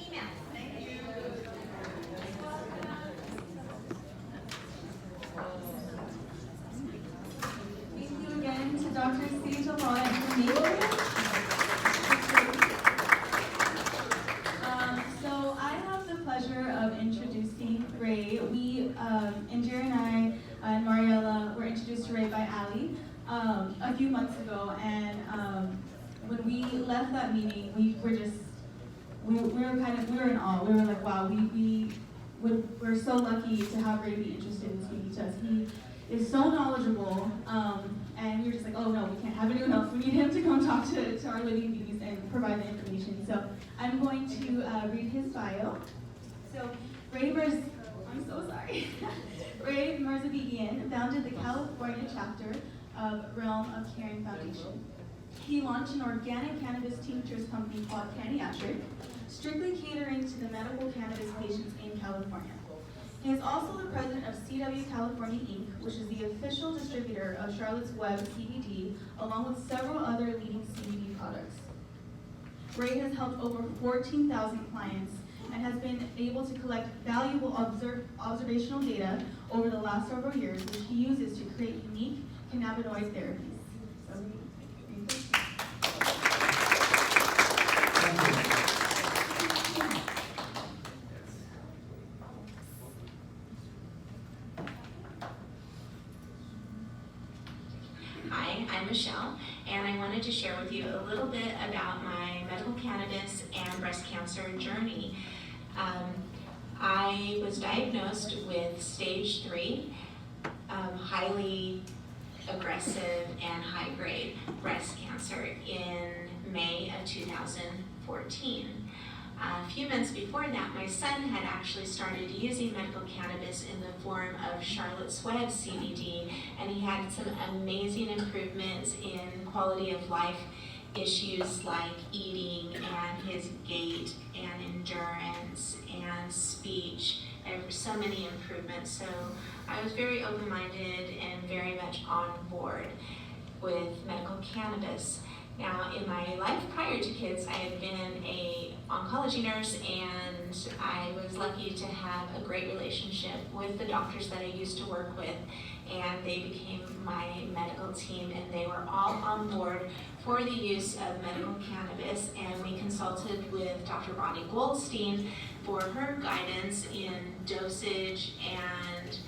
email. Thank you. Thank you again to Dr. C. Jalal and me. So I have the pleasure of introducing Ray. Indira and I and Mariella were introduced to Ray by Ali a few months ago, and when we left that meeting, we were in awe. We were like, wow, we're so lucky to have Ray be interested in speaking to us. He is so knowledgeable, and we were just like, oh no, we can't have anyone else. We need him to come talk to our living beings and provide the information. So I'm going to read his bio. So Ray Mirzabegian founded the California chapter of Realm of Caring Foundation. He launched an organic cannabis tinctures company called Complementary, strictly catering to the medical cannabis patients in California. He is also the president of CW California Inc., which is the official distributor of Charlotte's Web CBD, along with several other leading CBD products. Ray has helped over 14,000 clients and has been able to collect valuable observational data over the last several years, which he uses to create unique cannabinoid therapies. Hi, I'm Michelle, and I wanted to share with you a little bit about my medical cannabis and breast cancer journey. I was diagnosed with stage 3, highly aggressive and high-grade breast cancer in May of 2014. A few months before that, my son had actually started using medical cannabis in the form of Charlotte's Web CBD, and he had some amazing improvements in quality of life issues like eating and his gait and endurance and speech. There were so many improvements, so I was very open-minded and very much on board with medical cannabis. Now, in my life prior to kids, I had been an oncology nurse, and I was lucky to have a great relationship with the doctors that I used to work with, and they became my medical team, and they were all on board for the use of medical cannabis, and we consulted with Dr. Bonnie Goldstein for her guidance in dosage and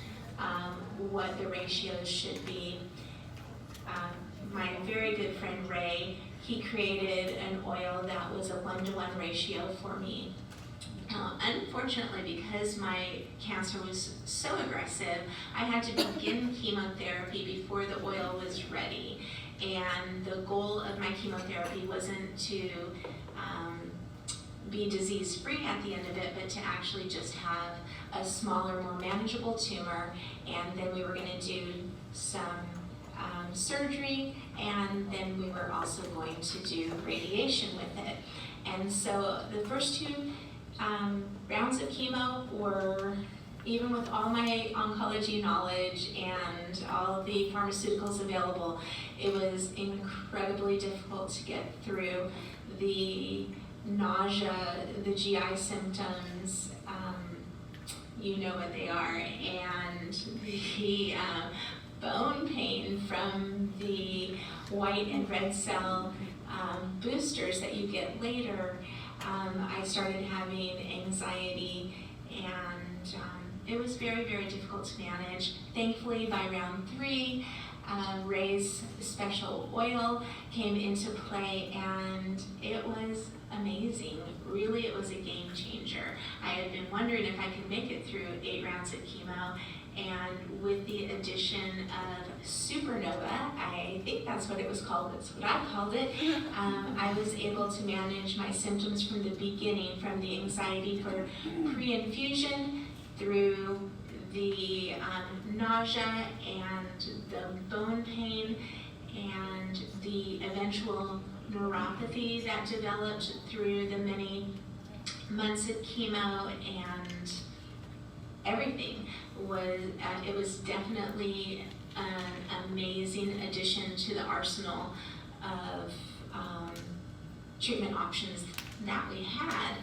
what the ratios should be. My very good friend Ray, he created an oil that was a 1-to-1 ratio for me. Unfortunately, because my cancer was so aggressive, I had to begin chemotherapy before the oil was ready. And the goal of my chemotherapy wasn't to be disease-free at the end of it, but to actually just have a smaller, more manageable tumor. And then we were going to do some surgery, and then we were also going to do radiation with it. And so the first 2 rounds of chemo were, even with all my oncology knowledge and all the pharmaceuticals available, it was incredibly difficult to get through. The nausea, the GI symptoms, you know what they are, and the bone pain from the white and red cell boosters that you get later. I started having anxiety, and it was very, very difficult to manage. Thankfully, by round 3, Ray's special oil came into play, and it was amazing. Really, it was a game changer. I had been wondering if I could make it through 8 rounds of chemo, and with the addition of Supernova, I think that's what it was called, that's what I called it, I was able to manage my symptoms from the beginning, from the anxiety for pre-infusion through the nausea and the bone pain and the eventual neuropathy that developed through the many months of chemo, and everything was, it was definitely an amazing addition to the arsenal of treatment options that we had.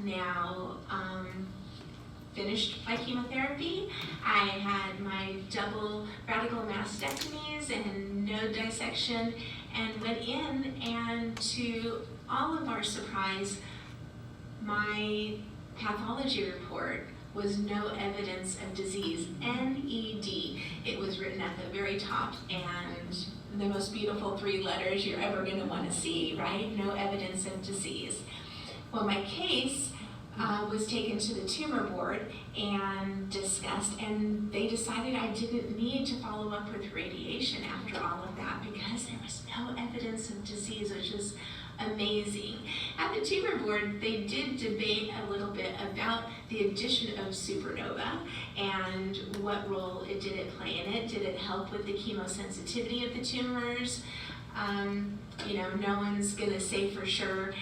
now finished my chemotherapy. I had my double radical mastectomies and node dissection, and went in, and to all of our surprise, my pathology report was no evidence of disease, NED. It was written at the very top, and the most beautiful 3 letters you're ever going to want to see, right? No evidence of disease. Well, my case was taken to the tumor board and discussed, and they decided I didn't need to follow up with radiation after all of that because there was no evidence of disease, which is amazing. At the tumor board, they did debate a little bit about the addition of supernova and what role did it play in it. Did it help with the chemosensitivity of the tumors? You know, no one's gonna say for sure,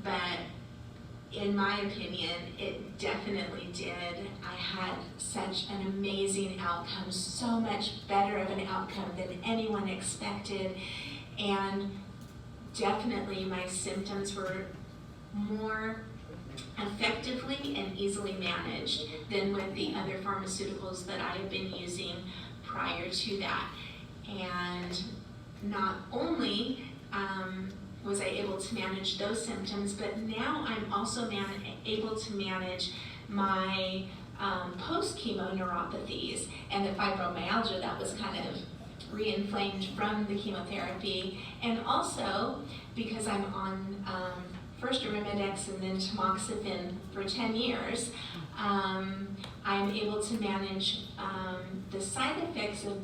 but in my opinion, it definitely did. I had such an amazing outcome, so much better of an outcome than anyone expected, and definitely my symptoms were more effectively and easily managed than with the other pharmaceuticals that I had been using prior to that. And not only was I able to manage those symptoms, but now I'm also able to manage my post-chemo neuropathies and the fibromyalgia that was kind of re-inflamed from the chemotherapy. And also, because I'm on first Arimidex and then tamoxifen for 10 years, I'm able to manage the side effects of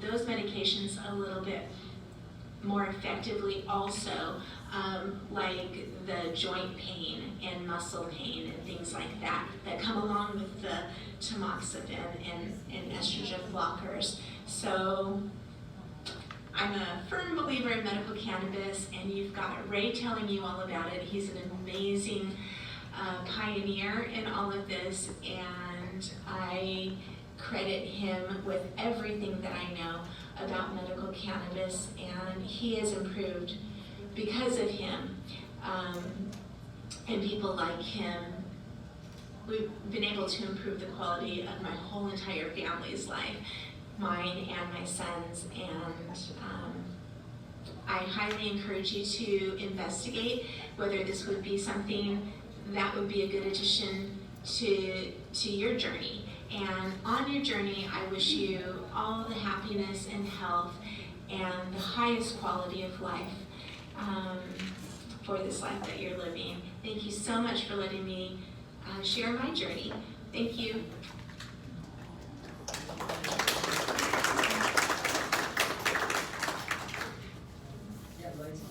those medications a little bit more effectively also, like the joint pain and muscle pain and things like that come along with the tamoxifen and estrogen blockers. So I'm a firm believer in medical cannabis, and you've got Ray telling you all about it. He's an amazing pioneer in all of this, and I credit him with everything that I know about medical cannabis, and he has improved because of him, and people like him. We've been able to improve the quality of my whole entire family's life, mine and my son's, and I highly encourage you to investigate whether this would be something that would be a good addition to your journey. And on your journey, I wish you all the happiness and health and the highest quality of life for this life that you're living. Thank you so much for letting me share my journey. Thank you. Yeah, lights on.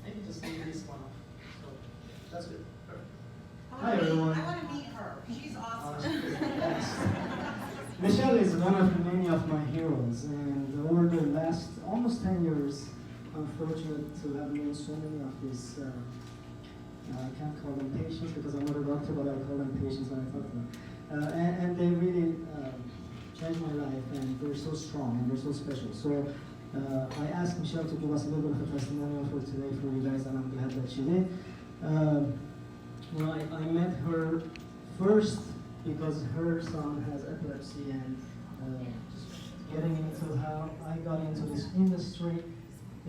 Maybe just leave this one off. So, that's good. Perfect. Hi everyone. I want to meet her. She's awesome. Michelle is one of many of my heroes, and over the last almost 10 years, I'm fortunate to have known so many of these, I can't call them patients because I'm not a doctor, but I call them patients when I talk to them. And they really changed my life, and they're so strong and they're so special. So I asked Michelle to give us a little bit of a testimonial for today for you guys, and I'm glad that she did. I met her first because her son has epilepsy, and just getting into how I got into this industry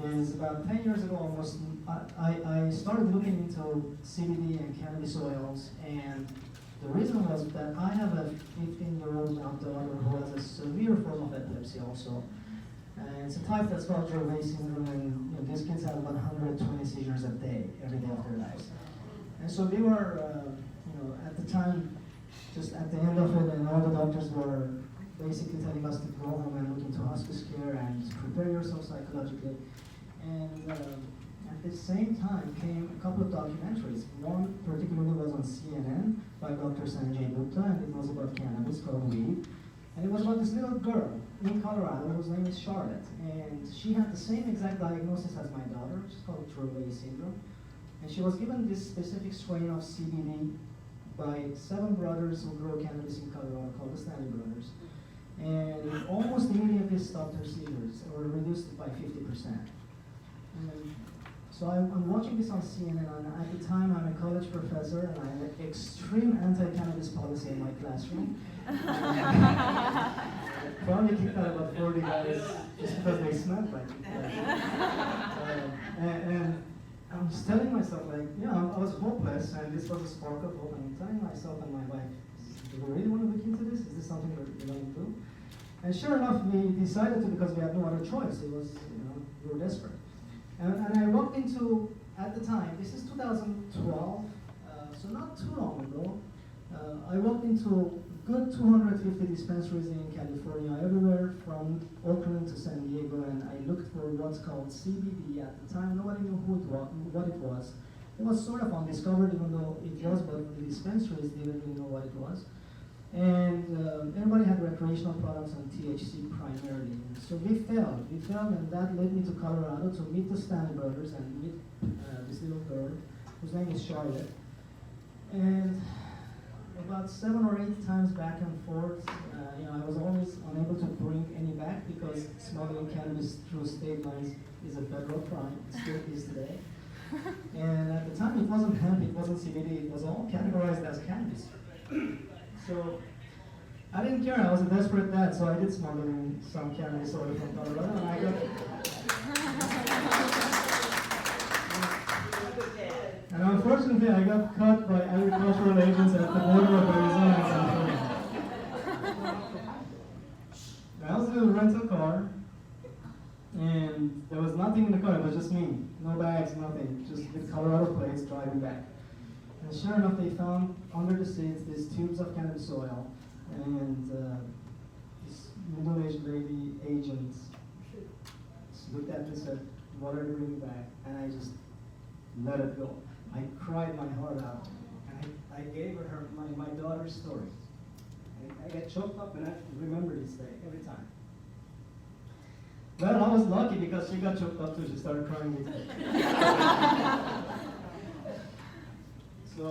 is about 10 years ago almost. I started looking into CBD and cannabis oils, and the reason was that I have a 15-year-old now daughter who has a severe form of epilepsy also. And it's a type that's called Dravet syndrome, and these kids have about 120 seizures a day, every day of their lives. And so we were, at the time, just at the end of it, and all the doctors were basically telling us to go home and look into hospice care and prepare yourself psychologically. And at the same time came a couple of documentaries. One particularly was on CNN by Dr. Sanjay Gupta, and it was about cannabis called weed. And it was about this little girl in Colorado whose name is Charlotte. And she had the same exact diagnosis as my daughter, which is called Dravet syndrome. And she was given this specific strain of CBD by 7 brothers who grow cannabis in Colorado called the Stanley Brothers. And it almost immediately stopped her seizures, or reduced it by 50%. And So I'm watching this on CNN, and at the time I'm a college professor, and I had an extreme anti-cannabis policy in my classroom. Probably kicked out about 40 guys just because they smelled like it. And I'm just telling myself, like, I was hopeless, and this was a spark of hope, and I'm telling myself and my wife, do we really want to look into this? Is this something we're going to do? And sure enough, we decided to because we had no other choice. It was, we were desperate. And I walked into, at the time, this is 2012, so not too long ago, I walked into good 250 dispensaries in California, everywhere from Oakland to San Diego, and I looked for what's called CBD. At the time, nobody knew what it was. It was sort of undiscovered, even though it was, but the dispensaries didn't really know what it was. And everybody had recreational products and THC primarily. And so we failed, and that led me to Colorado to meet the Stanley brothers and meet this little girl, whose name is Charlotte. And about 7 or 8 times back and forth, I was always unable to bring any back because smuggling cannabis through state lines is a federal crime. It still is today. And at the time, it wasn't hemp, it wasn't CBD, it was all categorized as cannabis. So I didn't care, I was a desperate dad, so I did smuggle in some cannabis oil from Colorado, and I got and unfortunately I got caught by agricultural agents at the border of Arizona and California. I was in a rental car, and there was nothing in the car, it was just me. No bags, nothing, just with Colorado plates driving back. And sure enough, they found under the seats these tubes of cannabis oil, and this middle-aged lady agent looked at me and said, "What are you bringing back?" And I just let it go. I cried my heart out, and I gave her my daughter's story. I get choked up, and I remember this day every time. Well, I was lucky because she got choked up too. She started crying with me. So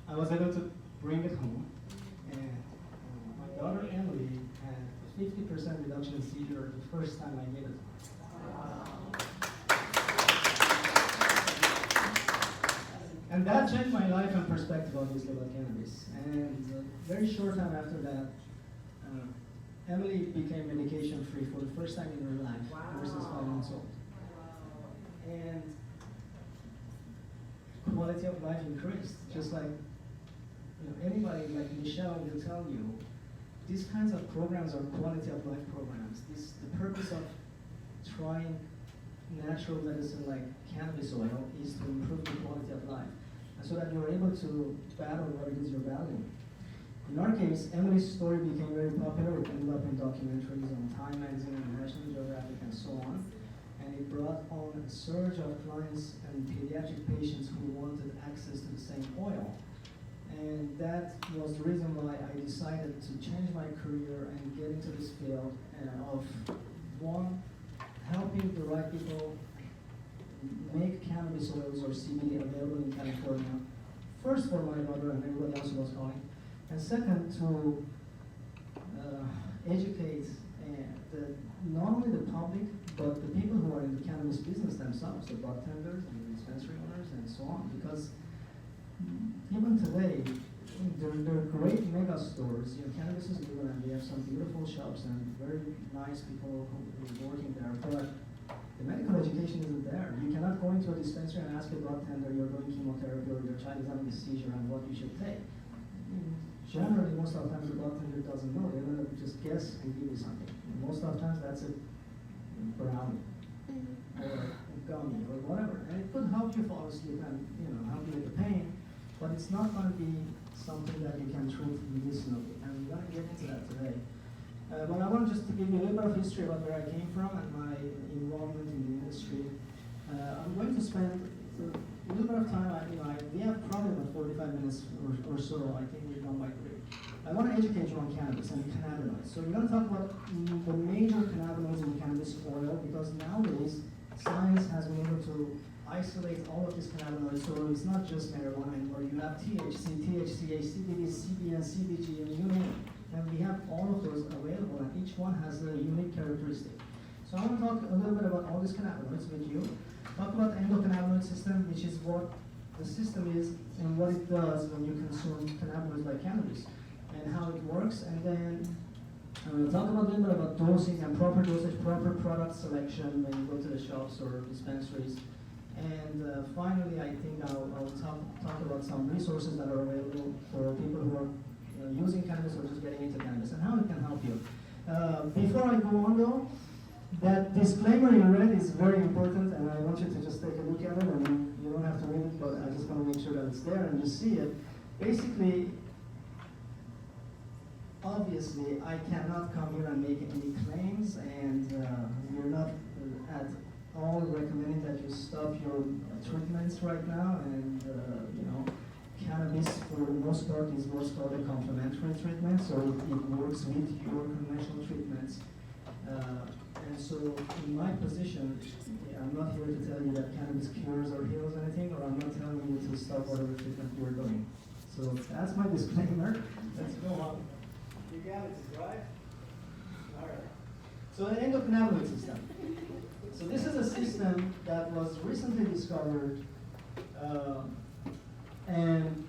I was able to bring it home, and my daughter Emily had a 50% reduction in seizure the first time I gave it to her. Wow. And that changed my life and perspective, obviously, about cannabis. And very short time after that, Emily became medication-free for the first time in her life, ever since 5 months old. And quality of life increased, just like anybody like Michelle will tell you, these kinds of programs are quality of life programs. The purpose of trying natural medicine like cannabis oil is to improve the quality of life, and so that you're able to battle what it is you're battling. In our case, Emily's story became very popular. It ended up in documentaries on Time Magazine and National Geographic and so on. And it brought on a surge of clients and pediatric patients who wanted access to the same oil. And that was the reason why I decided to change my career and get into this field of, one, helping the right people make cannabis oils or CBD available in California. First for my daughter and everybody else who was calling. And second, to educate not only the public, but the people who are in the cannabis business themselves, the bartenders and the dispensary owners and so on. Because even today, there are great mega stores. Cannabis is legal, and we have some beautiful shops and very nice people who are working there. But the medical education isn't there. You cannot go into a dispensary and ask a bartender, you're doing chemotherapy or your child is having a seizure and what you should take. Generally, most of the time, the bartender doesn't know. They're going to just guess and give you something. And most of the times, that's a brownie or a gummy or whatever. And it could help you fall asleep and help you with the pain, but it's not going to be something that you can treat medicinally. And we're going to get into that today. But I want just to give you a little bit of history about where I came from and my involvement in the industry. I'm going to spend a little bit of time. We have probably about 45 minutes or so. I think we've done by 3. I want to educate you on cannabis and cannabinoids. So we're going to talk about the major cannabinoids in cannabis oil, because nowadays science has been able to isolate all of these cannabinoids. So it's not just marijuana anymore. You have THC, THCA, CBD, CBN, CBG, and you name it. And we have all of those available, and each one has a unique characteristic. So I want to talk a little bit about all these cannabinoids with you. talk about endocannabinoid system, which is what the system is and what it does when you consume cannabinoids like cannabis, and how it works, and then we'll talk about a little bit about dosing and proper dosage, proper product selection when you go to the shops or dispensaries. And finally, I think I'll talk about some resources that are available for people who are using cannabis or just getting into cannabis and how it can help you. Before I go on though, that disclaimer in red is very important, and I want you to just take a look at it, and you don't have to read it, but I just want to make sure that it's there and you see it. Basically, obviously, I cannot come here and make any claims, and we're not at all recommending that you stop your treatments right now, and cannabis for the most part is what's called a complementary treatment, so it works with your conventional treatments. And so in my position, I'm not here to tell you that cannabis cures or heals anything, or I'm not telling you to stop whatever treatment you're doing. So that's my disclaimer. Let's go on. Legalities, right? All right. So an endocannabinoid system. So this is a system that was recently discovered, and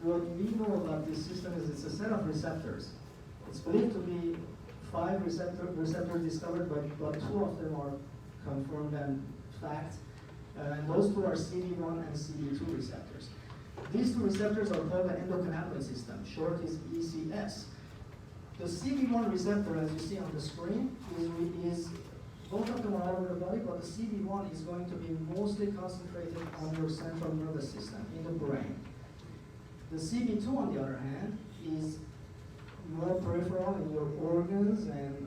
what we know about this system is it's a set of receptors. It's believed to be 5 receptors discovered, but 2 of them are confirmed and fact, and those 2 are CD1 and CD2 receptors. These 2 receptors are called the endocannabinoid system. Short is ECS. The CD1 receptor, as you see on the screen, is both of them are all over the body, but the CD1 is going to be mostly concentrated on your central nervous system, in the brain. The CB2, on the other hand, is more peripheral in your organs and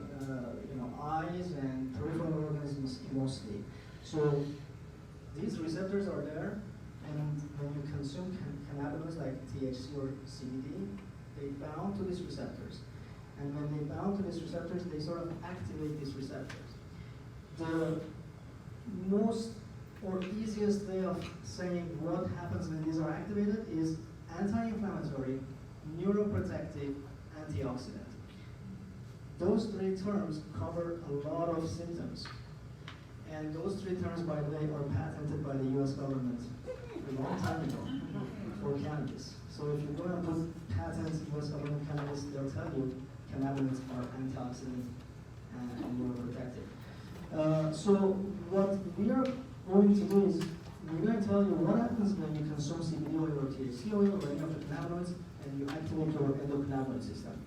eyes and peripheral organisms mostly. So these receptors are there, and when you consume cannabinoids like THC or CBD, they bound to these receptors. And when they bound to these receptors, they sort of activate these receptors. The most or easiest way of saying what happens when these are activated is anti-inflammatory, neuroprotective, antioxidant. Those 3 terms cover a lot of symptoms. And those 3 terms, by the way, are patented by the US government a long time ago for cannabis. So if you go and put patents US government cannabis, they'll tell you cannabinoids are antioxidant and neuroprotective. So what we are going to do is we're going to tell you what happens when you consume CBD oil or THC oil or any of the cannabinoids and you activate your endocannabinoid system.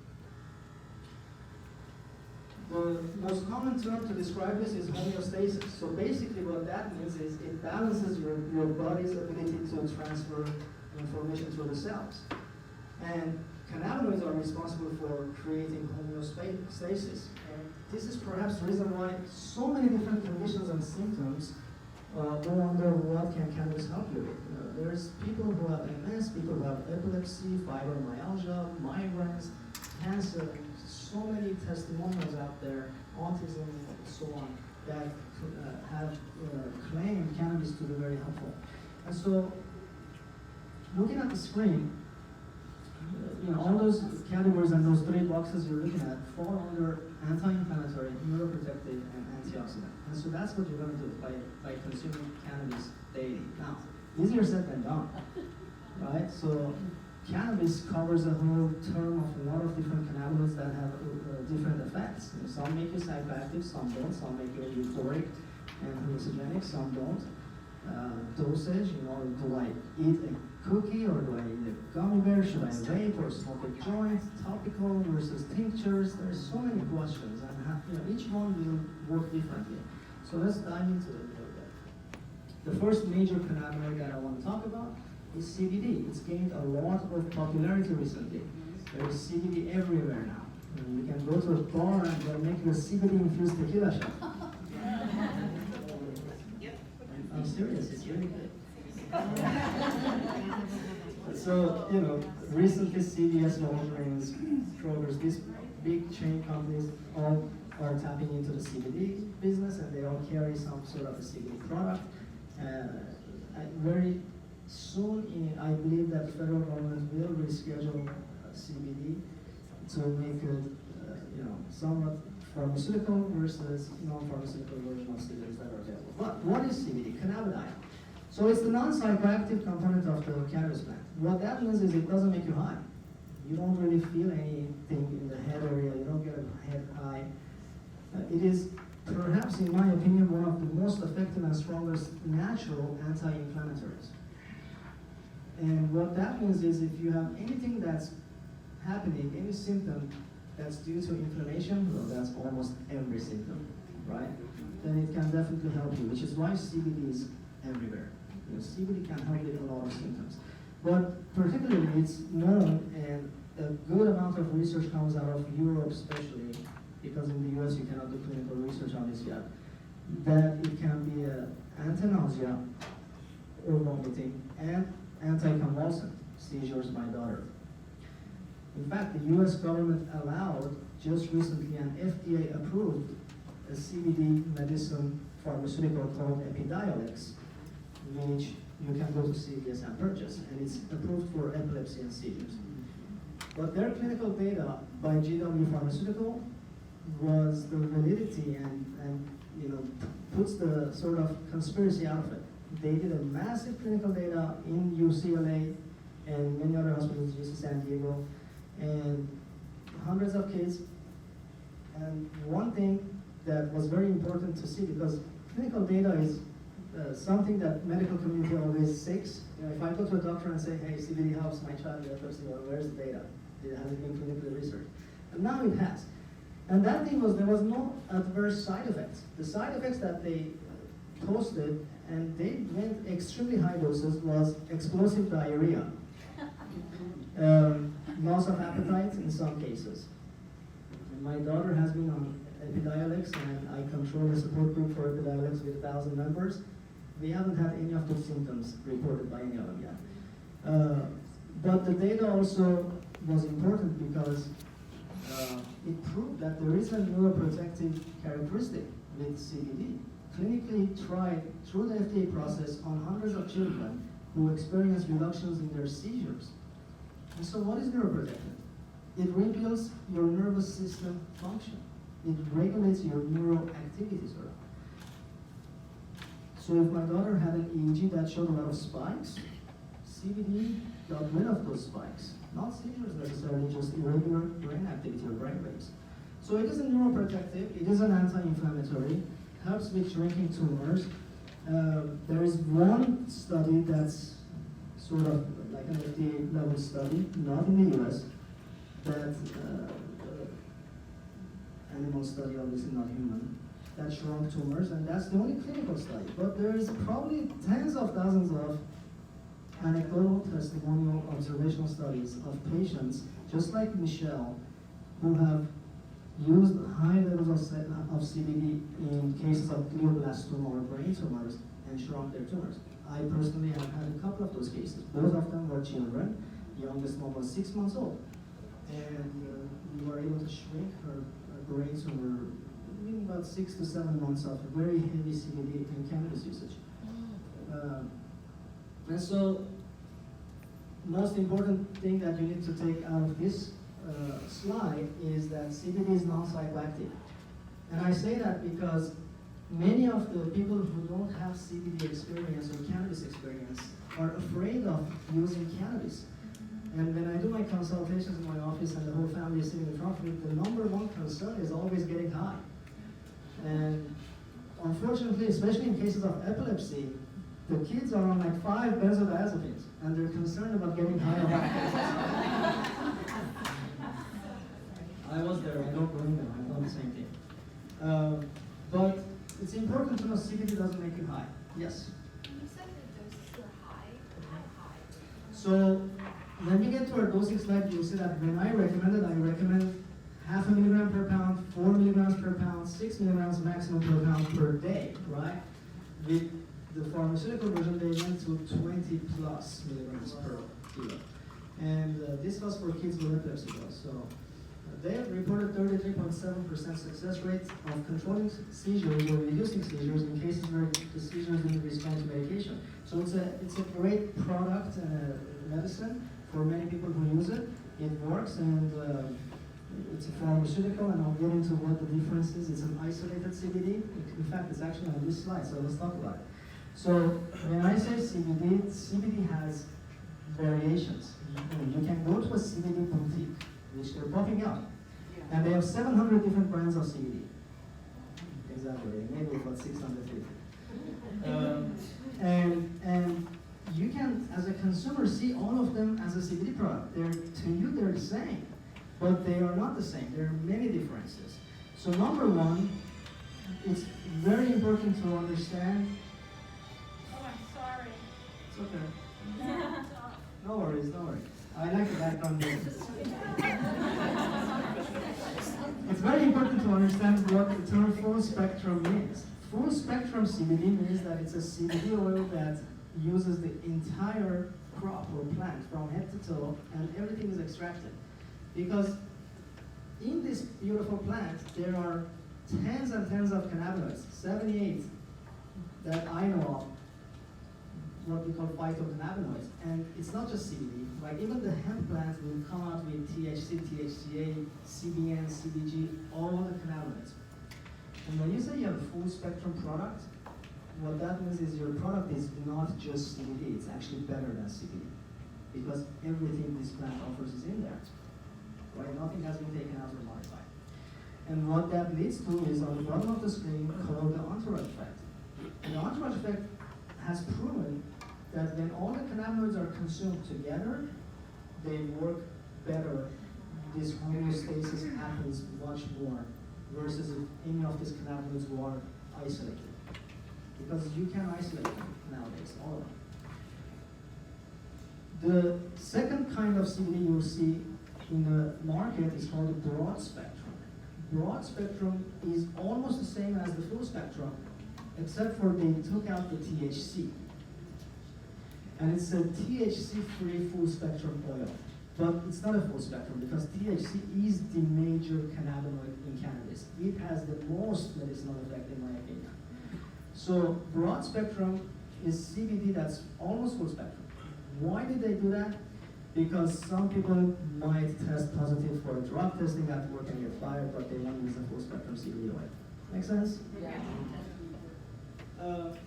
The most common term to describe this is homeostasis. So basically what that means is it balances your body's ability to transfer information through the cells. And cannabinoids are responsible for creating homeostasis. And this is perhaps the reason why so many different conditions and symptoms go under what can cannabis help you with. There's people who have MS, people who have epilepsy, fibromyalgia, migraines, cancer, so many testimonials out there, autism and so on, that have claimed cannabis to be very helpful. And so, looking at the screen, all those categories and those 3 boxes you're looking at fall under anti-inflammatory, neuroprotective, and antioxidant. And so that's what you're going to do by consuming cannabis daily. Now, easier said than done, right? So cannabis covers a whole term of a lot of different cannabinoids that have different effects. Some make you psychoactive, some don't. Some make you euphoric and hallucinogenic, some don't. Dosage, do I eat a cookie or do I eat a gummy bear? Should I vape or smoke a joint? Topical versus tinctures. There's so many questions, and each one will work differently. So let's dive into it a little bit. The first major cannabinoid that I want to talk about is CBD. It's gained a lot of popularity recently. There is CBD everywhere now. You can go to a bar and they'll make you a CBD-infused tequila shot. I'm serious, it's really good. So, recently CVS, Walgreens, Kroger's, these big chain companies all are tapping into the CBD business, and they all carry some sort of a CBD product. Very soon, I believe that the federal government will reschedule CBD to make it, somewhat pharmaceutical versus non-pharmaceutical version of CBDs that are available. But what is CBD? Cannabidiol. So it's the non-psychoactive component of the cannabis plant. What that means is it doesn't make you high. You don't really feel anything in the head area. You don't get a head high. It is perhaps, in my opinion, one of the most effective and strongest natural anti-inflammatories. And what that means is if you have anything that's happening, any symptom that's due to inflammation, well, that's almost every symptom, right? Then it can definitely help you, which is why CBD is everywhere. You know, CBD can help with a lot of symptoms. But particularly it's known, and a good amount of research comes out of Europe especially, because in the US you cannot do clinical research on this yet, that it can be an anti-nausea or vomiting and anti-convulsant seizures by daughter. In fact, the US government allowed just recently an FDA approved a CBD medicine pharmaceutical called Epidiolex, which you can go to CVS and purchase, and it's approved for epilepsy and seizures. But their clinical data by GW Pharmaceutical was the validity and puts the sort of conspiracy out of it. They did a massive clinical data in UCLA and many other hospitals, UC San Diego, and hundreds of kids. And one thing that was very important to see, because clinical data is something that medical community always seeks. You know, if I go to a doctor and say, hey, CBD helps my child with epilepsy, well, where's the data? It hasn't been clinically researched. And now it has. And that thing was, there was no adverse side effects. The side effects that they posted, and they went extremely high doses, was explosive diarrhea, loss of appetite in some cases. And my daughter has been on Epidiolex, and I control the support group for Epidiolex with 1,000 members. We haven't had any of those symptoms reported by any of them yet. But the data also was important because it proved that there is a neuroprotective characteristic with CBD. Clinically tried through the FDA process on hundreds of children who experienced reductions in their seizures. And so what is neuroprotective? It rebuilds your nervous system function. It regulates your neural activity, sort of. So if my daughter had an EEG that showed a lot of spikes, CBD got rid of those spikes. Not seizures necessarily, just irregular brain activity or brain waves. So it is a neuroprotective, it is an anti-inflammatory, helps with shrinking tumors. There is one study that's sort of like an FDA level study, not in the US, that animal study, obviously not human, that shrunk tumors, and that's the only clinical study. But there's probably tens of thousands of anecdotal, testimonial, observational studies of patients, just like Michelle, who have used high levels of CBD in cases of glioblastoma or brain tumors and shrunk their tumors. I personally have had a couple of those cases. Both of them were children. The youngest one was 6 months old. And we were able to shrink her brain tumor in about 6 to 7 months of very heavy CBD and cannabis usage. And so, most important thing that you need to take out of this slide is that CBD is non-psychoactive. And I say that because many of the people who don't have CBD experience or cannabis experience are afraid of using cannabis. And when I do my consultations in my office and the whole family is sitting in front of me, the number one concern is always getting high. And unfortunately, especially in cases of epilepsy, the kids are on like 5 benzodiazepines, and they're concerned about getting high on that. I was there, I don't blame them, I've done the same thing. But it's important to know CBD doesn't make you high. Yes? You said the doses were high. How high? So when we get to our dosing slide, you'll see that when I recommend 0.5 milligram per pound, 4 milligrams per pound, 6 milligrams maximum per pound per day, right? With the pharmaceutical version, they went to 20 plus milligrams per kilo. And this was for kids with epilepsy dose. So they have reported 33.7% success rate of controlling seizures or reducing seizures in cases where the seizures didn't respond to medication. So it's a great product, medicine for many people who use it. It works, and It's a pharmaceutical, and I'll get into what the difference is. It's an isolated CBD. In fact, it's actually on this slide, so let's talk about it. So when I say CBD, CBD has variations. You can go to a CBD boutique, which they're popping up, and they have 700 different brands of CBD. Exaggerating, maybe about 650. And you can, as a consumer, see all of them as a CBD product. To you, they're the same, but they are not the same. There are many differences. So number one, it's very important to understand. Oh, I'm sorry. It's okay. No worries, no worries. I like the background music. It's very important to understand what the term full spectrum means. Full spectrum CBD means that it's a CBD oil that uses the entire crop or plant from head to toe, and everything is extracted. Because in this beautiful plant, there are tens and tens of cannabinoids, 78 that I know of, what we call phytocannabinoids. And it's not just CBD, like even the hemp plant will come out with THC, THCA, CBN, CBG, all the cannabinoids. And when you say you have a full spectrum product, what that means is your product is not just CBD, it's actually better than CBD. Because everything this plant offers is in there. Right? Nothing has been taken out or modified. And what that leads to is on the bottom of the screen called the entourage effect. And the entourage effect has proven that when all the cannabinoids are consumed together, they work better. This homeostasis happens much more versus if any of these cannabinoids were isolated. Because you can isolate them nowadays, all of them. The second kind of CBD you'll see in the market is called the broad spectrum. Broad spectrum is almost the same as the full spectrum, except for they took out the THC. And it's a THC-free full spectrum oil. But it's not a full spectrum because THC is the major cannabinoid in cannabis. It has the most medicinal effect in my opinion. So broad spectrum is CBD that's almost full spectrum. Why did they do that? Because some people might test positive for drug testing at work and get fired, but they want to use a full spectrum CBD oil. Make sense? Yeah.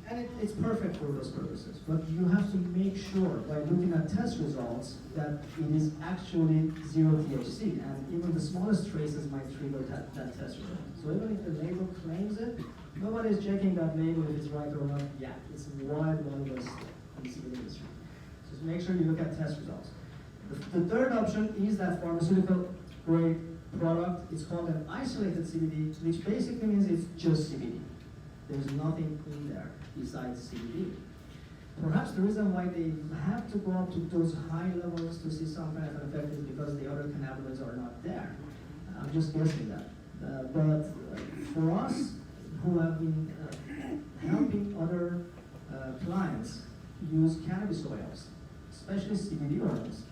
And it's perfect for those purposes, but you have to make sure by looking at test results that it is actually zero THC, and even the smallest traces might trigger that test result. So even if the label claims it, nobody's checking that label if it's right or not yet. It's wild west in the CBD industry. So just make sure you look at test results. The third option is that pharmaceutical grade product. It's called an isolated CBD, which basically means it's just CBD. There's nothing in there besides CBD. Perhaps the reason why they have to go up to those high levels to see some kind of an effect is because the other cannabinoids are not there. I'm just guessing that. But for us who have been helping other clients use cannabis oils, especially CBD oils,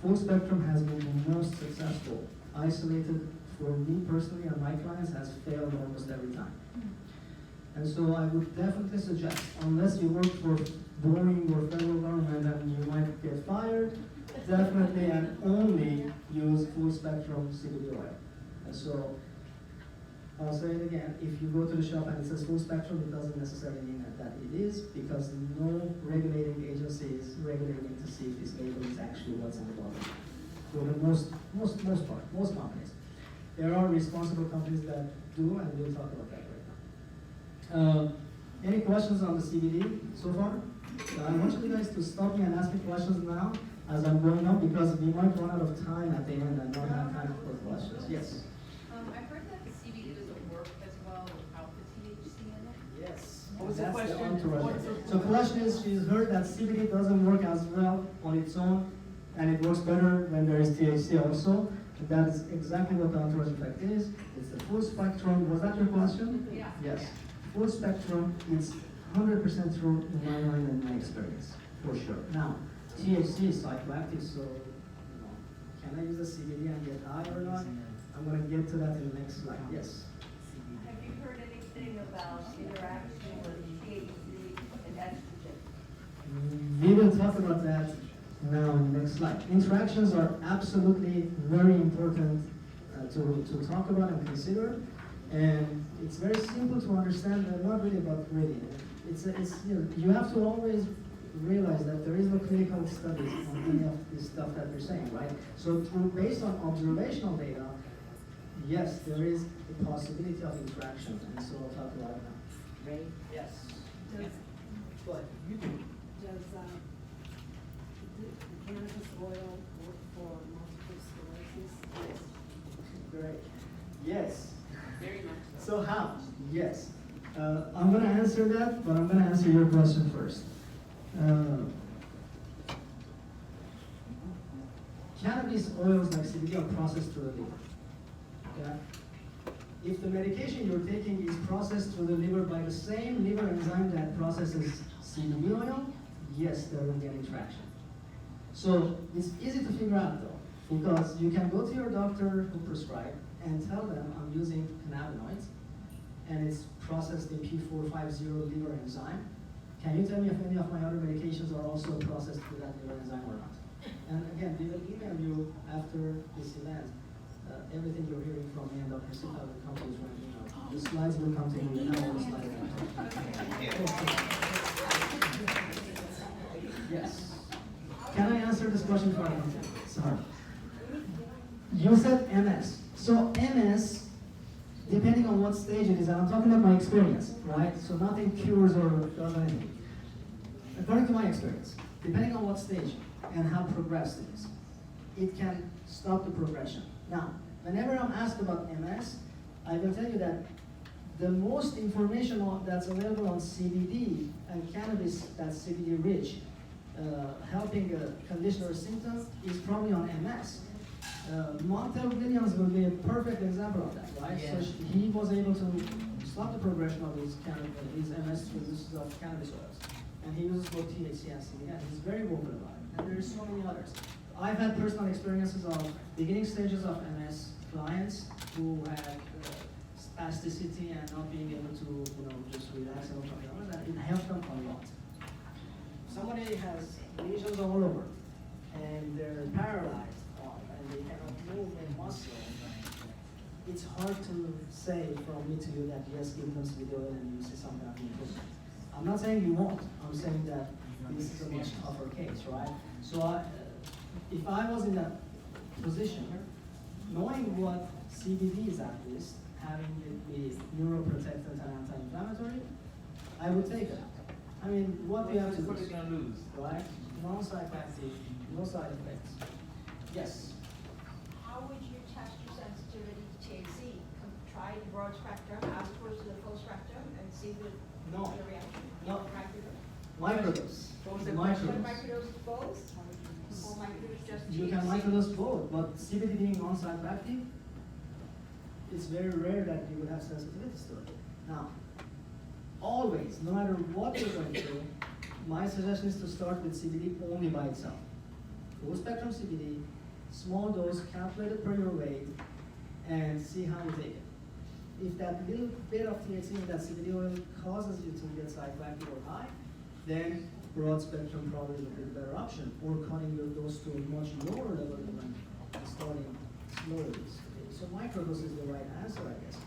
full spectrum has been the most successful. Isolated, for me personally and my clients, has failed almost every time. And so I would definitely suggest, unless you work for Boeing or federal government and you might get fired, definitely and only use full spectrum CBD oil. And so I'll say it again, if you go to the shop and it says full spectrum, it doesn't necessarily mean that it is, because no regulating agency is regulating to see if this label is actually what's in the bottle. For the most companies. There are responsible companies that do, and we'll talk about that right now. Any questions on the CBD so far? I want you guys to stop me and ask me questions now as I'm going on, because we might run out of time at the end and not have time for questions. Yes? I heard that the CBD doesn't work as well without the THC in it. Yes. What was the That's question? entourage. What's the- So the question is, she's heard that CBD doesn't work as well on its own, and it works better when there is THC also. And that is exactly what the entourage effect is. It's the full spectrum. Was that your question? Yeah. Yes. Full spectrum is 100% true in my mind and my experience, for sure. Now, THC is psychoactive, so can I use the CBD and get high or not? I'm going to get to that in the next slide. Yes. Have you heard anything about interaction with THC and estrogen? We will talk about that now in the next slide. Interactions are absolutely very important to talk about and consider. And it's very simple to understand, and not really about grading. You have to always realize that there is no clinical studies on any of this stuff that you're saying, right? So based on observational data, yes, there is a possibility of interaction, and so I'll talk about it now. Ray? Yes. Does, Go ahead. You do. does, the cannabis oil work for multiple sclerosis? Great. Yes. Very much so. So how? Yes. I'm going to answer that, but I'm going to answer your question first. Cannabis oils like CBD are processed through the liver. Okay? If the medication you're taking is processed through the liver by the same liver enzyme that processes CBD oil, yes, there will be an interaction. So it's easy to figure out though, because you can go to your doctor who prescribed and tell them I'm using cannabinoids, and it's processed in P450 liver enzyme. Can you tell me if any of my other medications are also processed through that liver enzyme or not? And again, we will email you after this event. Everything you're hearing from me and Dr. Sita will come to you when, the slides will come to you. And all the slides will come to you. Yes. Can I answer this question for you? Sorry. You said MS. So MS, depending on what stage it is, and I'm talking about my experience, right? So nothing cures or does anything. According to my experience, depending on what stage and how progressed it is, it can stop the progression. Now, whenever I'm asked about MS, I will tell you that the most information that's available on CBD and cannabis that's CBD rich, helping a condition or symptom, is probably on MS. Montel Williams will be a perfect example of that, right? Yeah. So he was able to stop the progression of his MS through the use of cannabis oils. And he uses both THC and CBD, and he's very vocal about it. And there's so many others. I've had personal experiences of beginning stages of MS clients who had spasticity and not being able to, just relax and something like that. It helped them a lot. Somebody has lesions all over, and they're paralyzed, and they cannot move a muscle. It's hard to say from me to you that yes, give them CBD oil and you see something of improvement. I'm not saying you won't. I'm saying that this is a much tougher case, right? So if I was in that position, knowing what CBD is at least, having it be neuroprotectant and anti-inflammatory, I would take it. I mean, what do you have to lose? What are you going to lose? Right? Non-psychoactive, no side effects. Yes. How would you test your sensitivity to THC? Try the broad spectrum as opposed to the full spectrum and see the reaction? No. Microdose? Microdose. One Microdose. microdose both? Or microdose just You can THC? microdose both, but CBD being non-psychoactive, it's very rare that you would have sensitivities to it. Now, always, no matter what you're going through, my suggestion is to start with CBD only by itself. Full spectrum CBD, small dose, calculated per your weight, and see how you take it. If that little bit of THC in that CBD oil causes you to get psychoactive or high, then broad spectrum probably is a bit better option, or cutting your dose to a much lower level and starting slowly. So microdose is the right answer, I guess.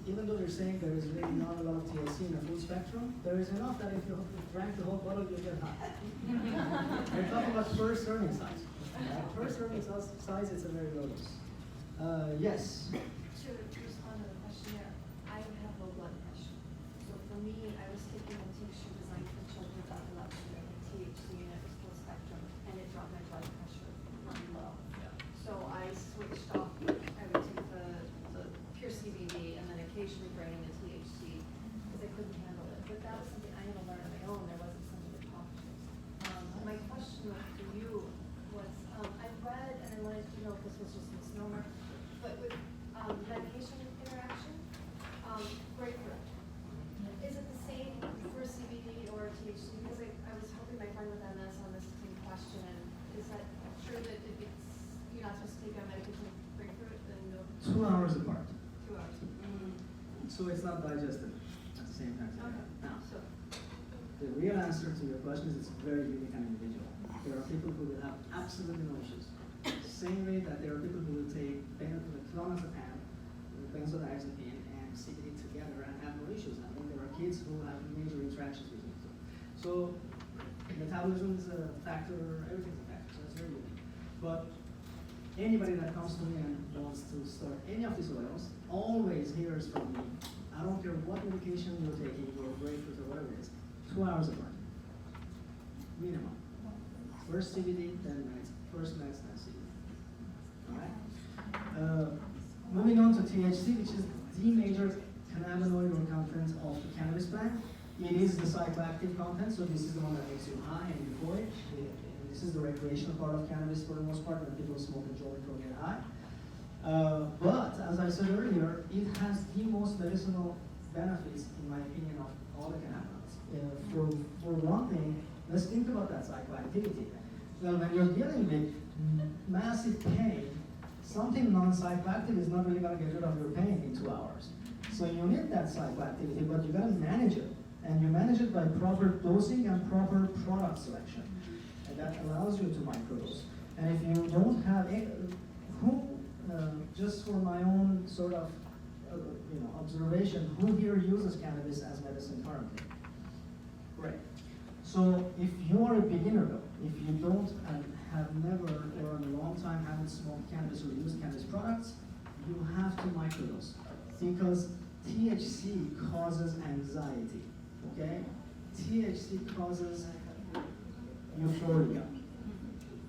Even though they're saying there is really not a lot of THC in the full spectrum, there is enough that if you drank the whole bottle, you'll get high. We're talking about first serving size. First serving size, it's a very low dose. Yes. To respond to the question there, I have low blood pressure. So for me, I was taking a tincture designed for children with epilepsy, and THC, and it was full spectrum, and it dropped my blood pressure really low. So I switched off. I would take the pure CBD and then occasionally bring in the THC because I couldn't handle it. But that was something I had to learn on my own. There wasn't something to talk to. My question for you was, I read and I wanted to know if this was just a misnomer, but with medication interaction, grapefruit, is it the same for CBD or THC? Because I was helping my friend with MS on this same question, and is that true that if you're not supposed to take a medication with grapefruit, then no? 2 hours apart. 2 hours. So it's not digested at the same time. Okay. Now, So, the real answer to your question is it's very unique and individual. There are people who will have absolutely no issues. same way that there are people who will take clonazepam, benzodiazepine, and CBD together and have no issues. I mean, there are kids who have major interactions with it. So metabolism is a factor, everything's a factor, so it's very unique. But anybody that comes to me and wants to start any of these oils always hears from me. I don't care what medication you're taking, or grapefruit or whatever it is, 2 hours apart, minimum. First CBD, then meds. First meds, then CBD. All right. Moving on to THC, which is the major cannabinoid or content of the cannabis plant. It is the psychoactive content, so this is the one that makes you high and euphoric. This is the recreational part of cannabis for the most part, when people smoke a joint or get high. But, as I said earlier, it has the most medicinal benefits, in my opinion, of all the cannabinoids. For one thing, let's think about that psychoactivity. Well, when you're dealing with massive pain, something non-psychoactive is not really going to get rid of your pain in 2 hours. So you need that psychoactivity, but you got to manage it. And you manage it by proper dosing and proper product selection. And that allows you to microdose. And if you don't have just for my own sort of observation, who here uses cannabis as medicine currently? Great. So if you are a beginner though, if you don't and have never or in a long time haven't smoked cannabis or used cannabis products, you have to microdose because THC causes anxiety, okay? THC causes euphoria.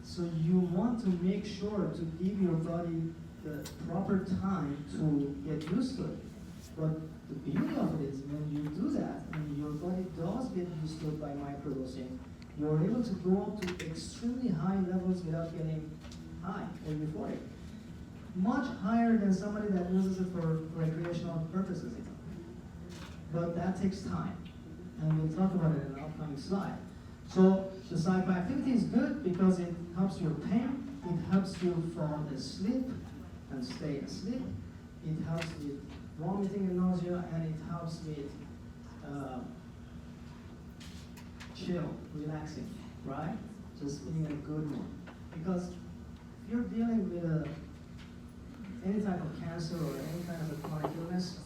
So you want to make sure to give your body the proper time to get used to it. But the beauty of it is when you do that, and your body does get used to it by microdosing, you're able to go up to extremely high levels without getting high or euphoric. Much higher than somebody that uses it for recreational purposes. But that takes time. And we'll talk about it in an upcoming slide. So the psychoactivity is good because it helps your pain, it helps you fall asleep and stay asleep, it helps with vomiting and nausea, and it helps with chill, relaxing, right? Just being in a good mood. Because if you're dealing with any type of cancer or any kind of a chronic illness,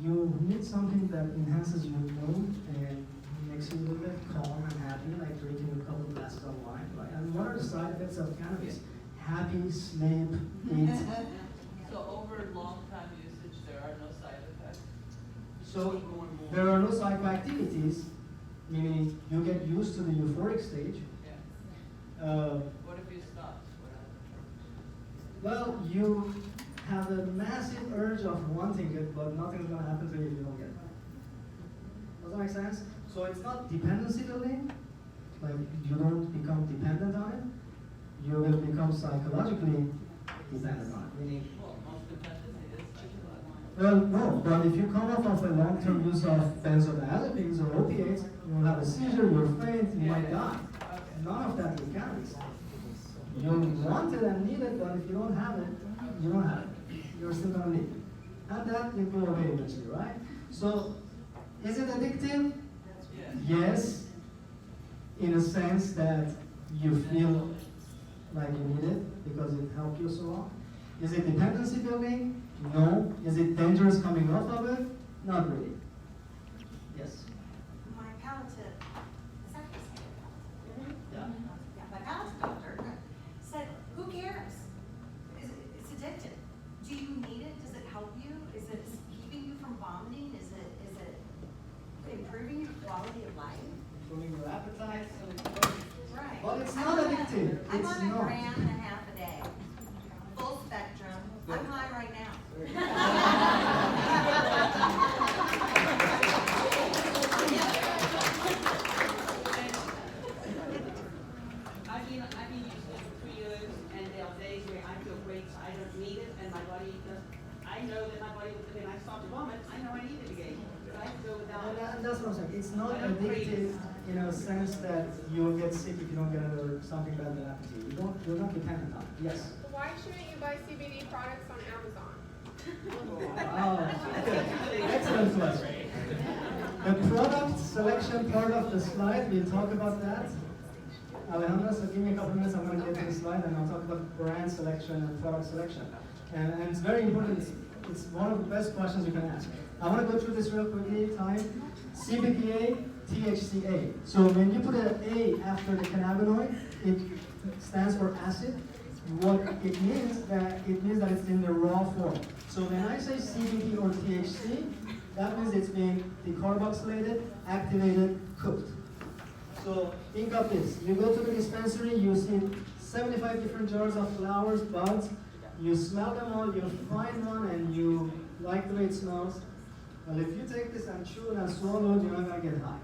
you need something that enhances your mood and makes you a little bit calm and happy, like drinking a couple of glasses of wine, right? And what are the side effects of cannabis? Happy, sleep, eat. So over long time usage, there are no side effects? So there are no psychoactivities, meaning you get used to the euphoric stage. Yeah. What if you stop? Well, you have a massive urge of wanting it, but nothing's going to happen to you if you don't get it. Does that make sense? So it's not dependency building, like you don't become dependent on it, you will become psychologically dependent on it. Meaning, Well, most dependency is psychological. well, no, but if you come off of a long-term use of benzodiazepines or opiates, you will have a seizure, you'll faint, you might die. None of that with cannabis. You want it and need it, but if you don't have it, you don't have it. You're still gonna need it. And that will go away eventually, right? So, is it addictive? Yes, in a sense that you feel like you need it because it helped you so long. Is it dependency building? No. Is it dangerous coming off of it? Not really. Yes. My palliative, is that what you say? Yeah. Yeah, my palliative doctor said, who cares? It's addictive. Do you need it? Does it help you? Is it keeping you from vomiting? Is it improving your quality of life? Improving your appetite. Right. Well, it's not addictive. I'm It's on a not. gram and a half a day. Full spectrum. I'm high right now. I've been using it for 3 years, and there are days where I feel great, so I don't need it, and my body does. I know that my body, when I start to vomit, I know I need it again. Right? So without And that's what I'm saying. It's not addictive in a sense that you'll get sick if you don't get it or something bad will happen to you. You're not dependent on it. Yes. Why shouldn't you buy CBD products on Amazon? Oh, okay. Excellent question. The product selection part of the slide, we'll talk about that. Alejandra, so give me a couple minutes, I'm going to get to the slide and I'll talk about brand selection and product selection. And it's very important, it's one of the best questions you can ask. I want to go through this real quickly, time. CBDA, THCA. So when you put an A after the cannabinoid, it stands for acid. What it means that it's in the raw form. So when I say CBD or THC, that means it's been decarboxylated, activated, cooked. So think of this. You go to the dispensary, you see 75 different jars of flowers, buds. You smell them all, you find one, and you like the way it smells. Well, if you take this and chew it and swallow it, you're not going to get high.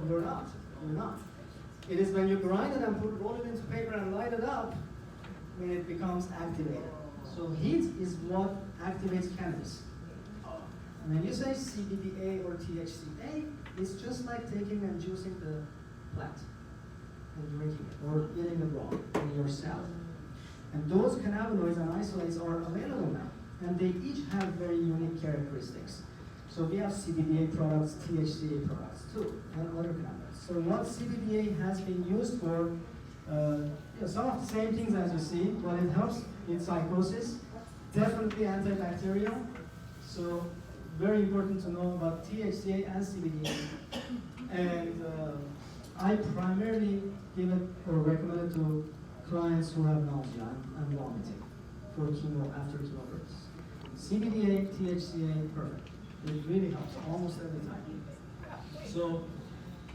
You're not. You're not. It is when you grind it and roll it into paper and light it up, when it becomes activated. So heat is what activates cannabis. And when you say CBDA or THCA, it's just like taking and juicing the plant and drinking it, or eating it raw in your salad. And those cannabinoids and isolates are available now, and they each have very unique characteristics. So we have CBDA products, THCA products too, and other cannabinoids. So what CBDA has been used for, some of the same things as you see, but it helps in psychosis, definitely antibacterial. So very important to know about THCA and CBDA. And I primarily give it or recommend it to clients who have nausea and vomiting for chemo, after chemo breaks. CBDA, THCA, perfect. It really helps almost every time. So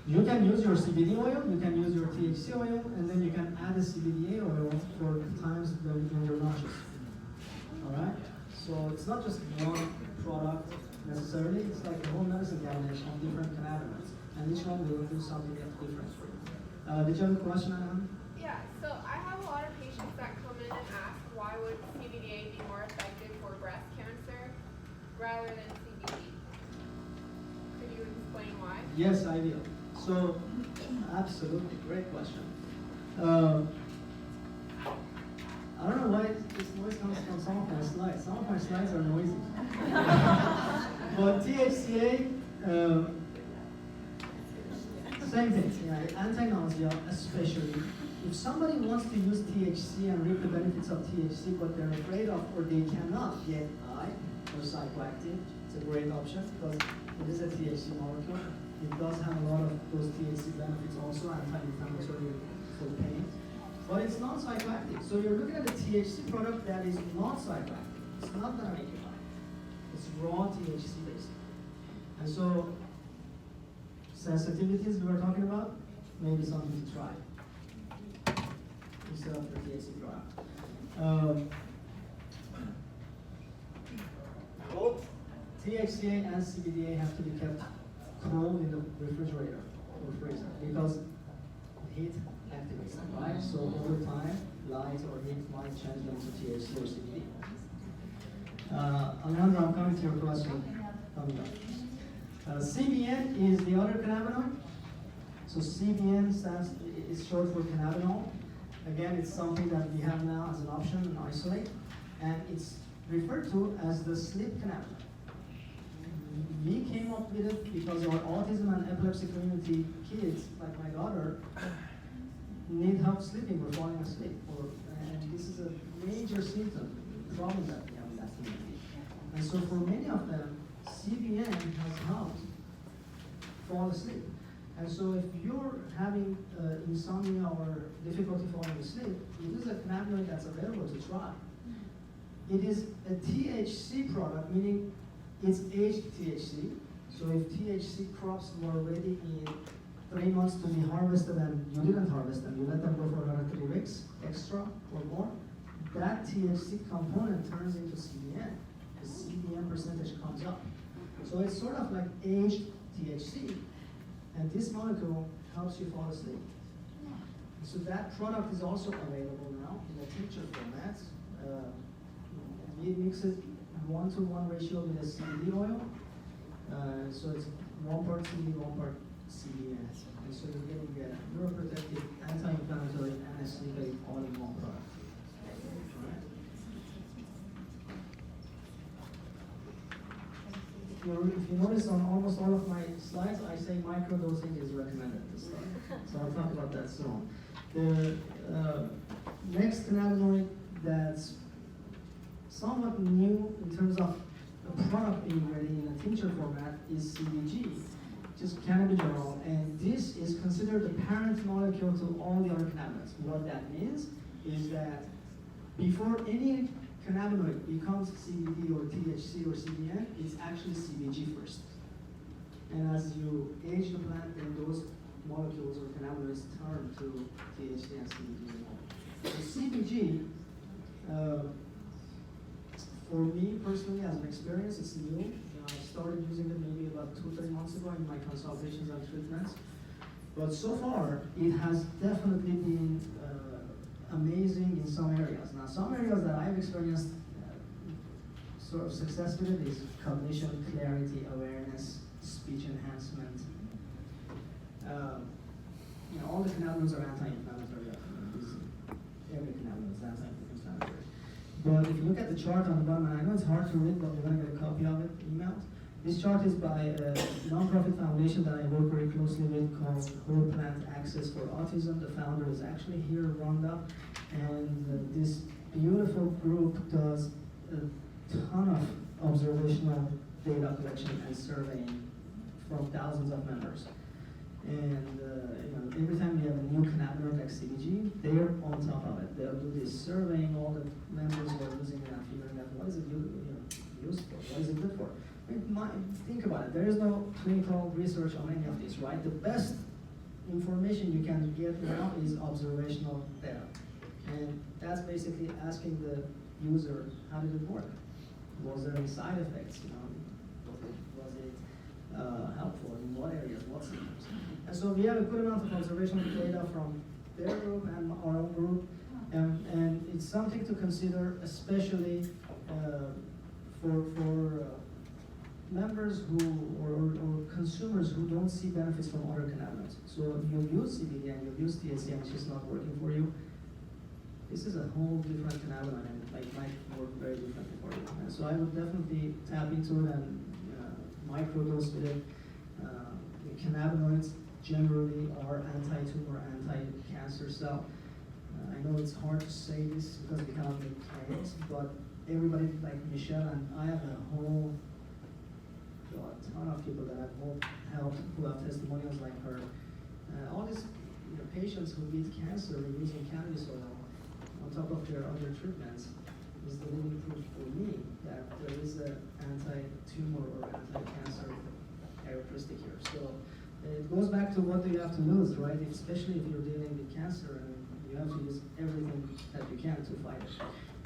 you can use your CBD oil, you can use your THC oil, and then you can add a CBDA oil for times when you're nauseous. All right? So it's not just one product necessarily, it's like a whole medicine cabinet of different cannabinoids. And each one will do something different for you. Did you have a question, Anna? Yeah, so I have a lot of patients that come in and ask why would CBDA be more effective for breast cancer rather than CBD? Could you explain why? Yes, I will. So, absolutely, great question. I don't know why this noise comes from some of my slides. Some of my slides are noisy. But THCA, same thing, yeah, anti-nausea especially. If somebody wants to use THC and reap the benefits of THC, but they're afraid of or they cannot get high or psychoactive, it's a great option because it is a THC molecule. It does have a lot of those THC benefits also, anti-inflammatory for pain. But it's not psychoactive. So you're looking at a THC product that is not psychoactive. It's not going to make you high. It's raw THC basically. And so sensitivities we were talking about, maybe something to try instead of the THC product. Both THCA and CBDA have to be kept cool in the refrigerator or freezer because heat activates them, right? So over time, light or heat might change them to THC or CBD. Alejandra, I'm coming to your question. CBN is the other cannabinoid. So CBN is short for cannabinol. Again, it's something that we have now as an option in isolate, and it's referred to as the sleep cannabinoid. We came up with it because our autism and epilepsy community kids, like my daughter, need help sleeping or falling asleep. And this is a major symptom, problem that we have in that community. And so for many of them, CBN has helped fall asleep. And so if you're having insomnia or difficulty falling asleep, it is a cannabinoid that's available to try. It is a THC product, meaning it's aged THC. So if THC crops were ready in 3 months to be harvested and you didn't harvest them, you let them go for another 3 weeks extra or more, that THC component turns into CBN. The CBN percentage comes up. So it's sort of like aged THC. And this molecule helps you fall asleep. So that product is also available now in a tincture format. We mix it 1-to-1 ratio with a CBD oil. So it's 1 part CBD, 1 part CBN. And so you're getting a neuroprotective, anti-inflammatory, and a sleep aid all in one product. if you notice on almost all of my slides, I say microdosing is recommended to start. So I'll talk about that soon. The next cannabinoid that's somewhat new in terms of a product being ready in a tincture format is CBG, just cannabidiol, and this is considered the parent molecule to all the other cannabinoids. What that means is that before any cannabinoid becomes CBD or THC or CBN, it's actually CBG first. And as you age the plant, then those molecules or cannabinoids turn to THC and CBD and all. So CBG, for me personally, as an experience, it's new. I started using it maybe about 2-3 months ago in my consultations and treatments. But so far, it has definitely been amazing in some areas. Now, some areas that I've experienced sort of success with it is cognition, clarity, awareness, speech enhancement. All the cannabinoids are anti-inflammatory. Every cannabinoid is anti-inflammatory. But if you look at the chart on the bottom, and I know it's hard to read, but we're going to get a copy of it emailed. This chart is by a nonprofit foundation that I work very closely with called Whole Plant Access for Autism. The founder is actually here, Rhonda, and this beautiful group does a ton of observational data collection and surveying from thousands of members. And every time we have a new cannabinoid like CBG, they're on top of it. They'll do this surveying all the members who are using it and figuring out what is it used for, what is it good for. Think about it. There is no clinical research on any of this, right? The best information you can get now is observational data. And that's basically asking the user, how did it work? Was there any side effects? Was it helpful in what areas, what symptoms? And so we have a good amount of observational data from their group and our own group. And it's something to consider, especially for members or consumers who don't see benefits from other cannabinoids. So if you use CBD and you use THC and it's just not working for you, this is a whole different cannabinoid and it might work very differently for you. And so I would definitely tap into it and microdose with it. The cannabinoids generally are anti-tumor, anti-cancer cell. I know it's hard to say this because we cannot make claims, but everybody like Michelle and I have a ton of people that I've helped who have testimonials like her. All these patients who beat cancer using cannabis oil on top of their other treatments is the living proof for me that there is an anti-tumor or anti-cancer characteristic here. So it goes back to what do you have to lose, right? Especially if you're dealing with cancer and you have to use everything that you can to fight it.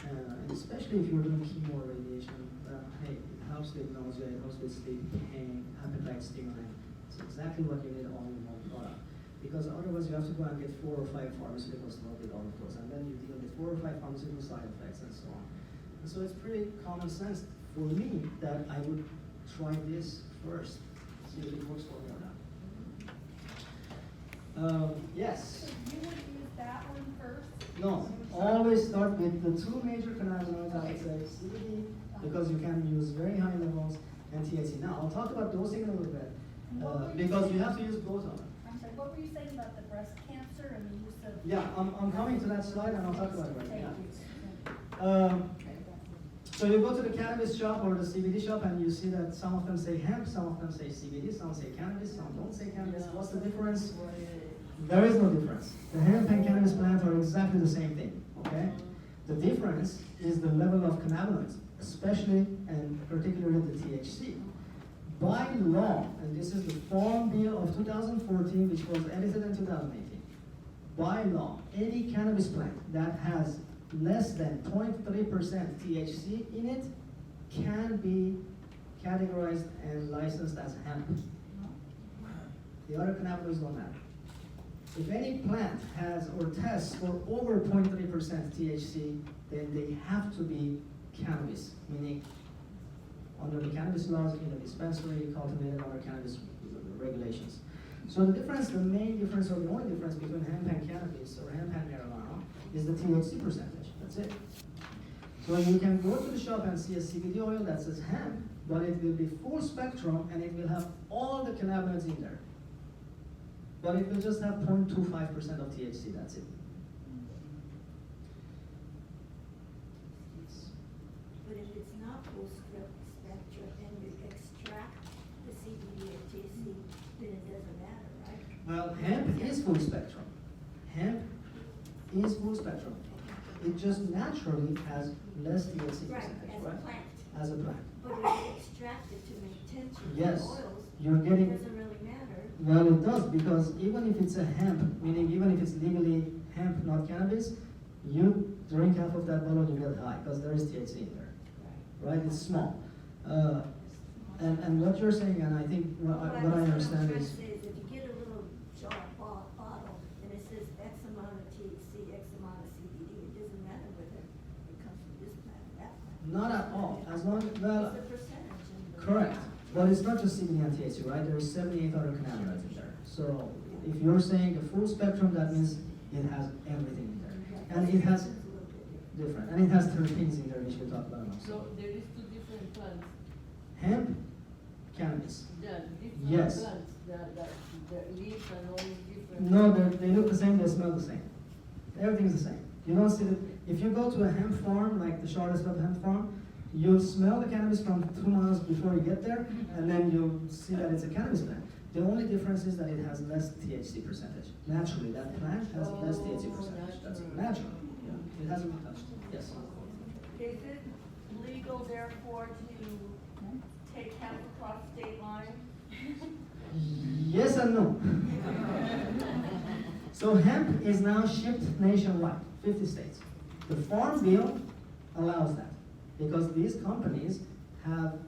And especially if you're doing chemo or radiation, hey, it helps with nausea, it helps with sleep, pain, appetite stimulant. It's exactly what you need all in one product. Because otherwise you have to go and get 4 or 5 pharmaceuticals to help with all of those, and then you deal with 4 or 5 pharmaceutical side effects and so on. And so it's pretty common sense for me that I would try this first, see if it works for me or not. Yes? So you would use that one first? No, always start with the 2 major cannabinoids, I would say CBD, because you can use very high levels, and THC. Now, I'll talk about dosing in a little bit, because you have to use both of them. I'm sorry, what were you saying about the breast cancer and the use of? Yeah, I'm coming to that slide, and I'll talk about it right now. Thank you. So you go to the cannabis shop or the CBD shop, and you see that some of them say hemp, some of them say CBD, some say cannabis, some don't say cannabis. What's the difference? There is no difference. The hemp and cannabis plants are exactly the same thing, okay? The difference is the level of cannabinoids, especially and particularly the THC. By law, and this is the Farm Bill of 2014, which was edited in 2018, by law, any cannabis plant that has less than 0.3% THC in it can be categorized and licensed as hemp. The other cannabinoids don't matter. If any plant has or tests for over 0.3% THC, then they have to be cannabis, meaning under the cannabis laws in the dispensary, cultivated under cannabis regulations. So the difference, the main difference or the only difference between hemp and cannabis or hemp and marijuana is the THC percentage. That's it. So you can go to the shop and see a CBD oil that says hemp, but it will be full spectrum and it will have all the cannabinoids in there. But it will just have 0.25% of THC, that's it. But if it's not full spectrum and you extract the CBD or THC, then it doesn't matter, right? Well, hemp is full spectrum. Hemp is full spectrum. It just naturally has less THC Right, percentage, as a right? plant. As a plant. But if you extract it to make tinctures Yes, or oils, you're getting- it doesn't really matter. Well, it does, because even if it's a hemp, meaning even if it's legally hemp, not cannabis, you drink half of that bottle, you get high, because there is THC in there, right? It's small. And what you're saying, and I think what I understand What I'm is, trying to say is if you get a little jar bottle and it says X amount of THC, X amount of CBD, it doesn't matter whether it comes from this plant or that plant. not at all, as long, well, It's a percentage. in the- correct. But it's not just CBD and THC, right? There's 78 other cannabinoids in there. So if you're saying a full spectrum, that means it has everything in there. And it has It's a little bit different, different. and it has terpenes in there, which we'll talk about also. So there is two different plants, Hemp, cannabis. different Yes. plants, the leaves and all is different. No, they look the same, they smell the same. Everything's the same. You don't see that, if you go to a hemp farm, like the Charlottesville hemp farm, you'll smell the cannabis from 2 miles before you get there, and then you'll see that it's a cannabis plant. The only difference is that it has less THC percentage. Naturally, that plant has less THC percentage. That's natural. Yeah. It hasn't been touched. Yes. Is it legal therefore to take hemp across state lines? Yes and no. So hemp is now shipped nationwide, 50 states. The Farm Bill allows that because these companies have